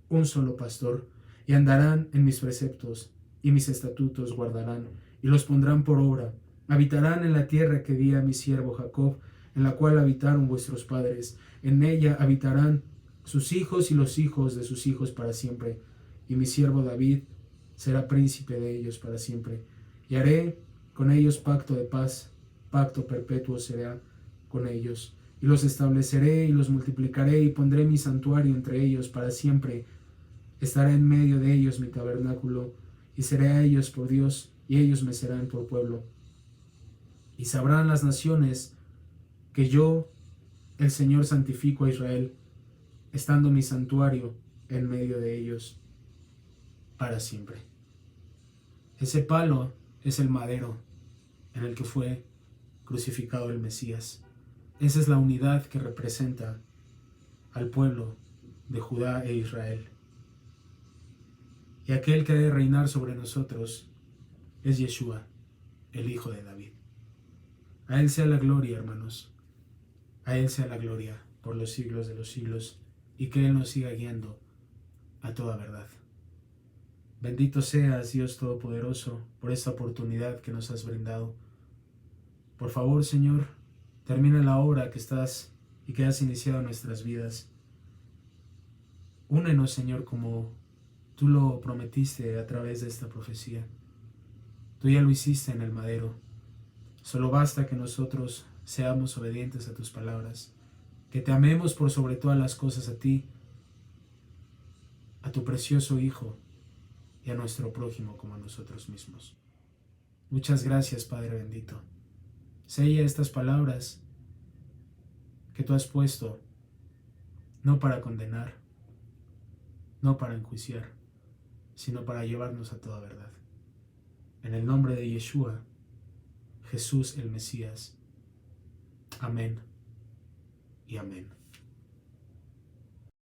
un solo pastor, y andarán en mis preceptos, y mis estatutos guardarán, y los pondrán por obra. Habitarán en la tierra que di a mi siervo Jacob, en la cual habitaron vuestros padres. En ella habitarán sus hijos y los hijos de sus hijos para siempre, y mi siervo David será príncipe de ellos para siempre. Y haré con ellos pacto de paz, pacto perpetuo será con ellos. Y los estableceré y los multiplicaré, y pondré mi santuario entre ellos para siempre. Estará en medio de ellos mi tabernáculo, y seré a ellos por Dios, y ellos me serán por pueblo. Y sabrán las naciones que yo, el Señor, santifico a Israel, estando mi santuario en medio de ellos para siempre. Ese palo es el madero en el que fue crucificado el Mesías. Esa es la unidad que representa al pueblo de Judá e Israel. Y aquel que ha de reinar sobre nosotros es Yeshua, el Hijo de David. A Él sea la gloria, hermanos. A Él sea la gloria por los siglos de los siglos, y que Él nos siga guiando a toda verdad. Bendito seas, Dios Todopoderoso, por esta oportunidad que nos has brindado. Por favor, Señor, termina la obra que estás y que has iniciado en nuestras vidas. Únenos, Señor, como tú lo prometiste a través de esta profecía. Tú ya lo hiciste en el madero. Solo basta que nosotros seamos obedientes a tus palabras, que te amemos por sobre todas las cosas a ti, a tu precioso Hijo y a nuestro prójimo como a nosotros mismos. Muchas gracias, Padre bendito. Sella estas palabras que tú has puesto, no para condenar, no para enjuiciar, sino para llevarnos a toda verdad. En el nombre de Yeshua, Jesús el Mesías. Amén y amén.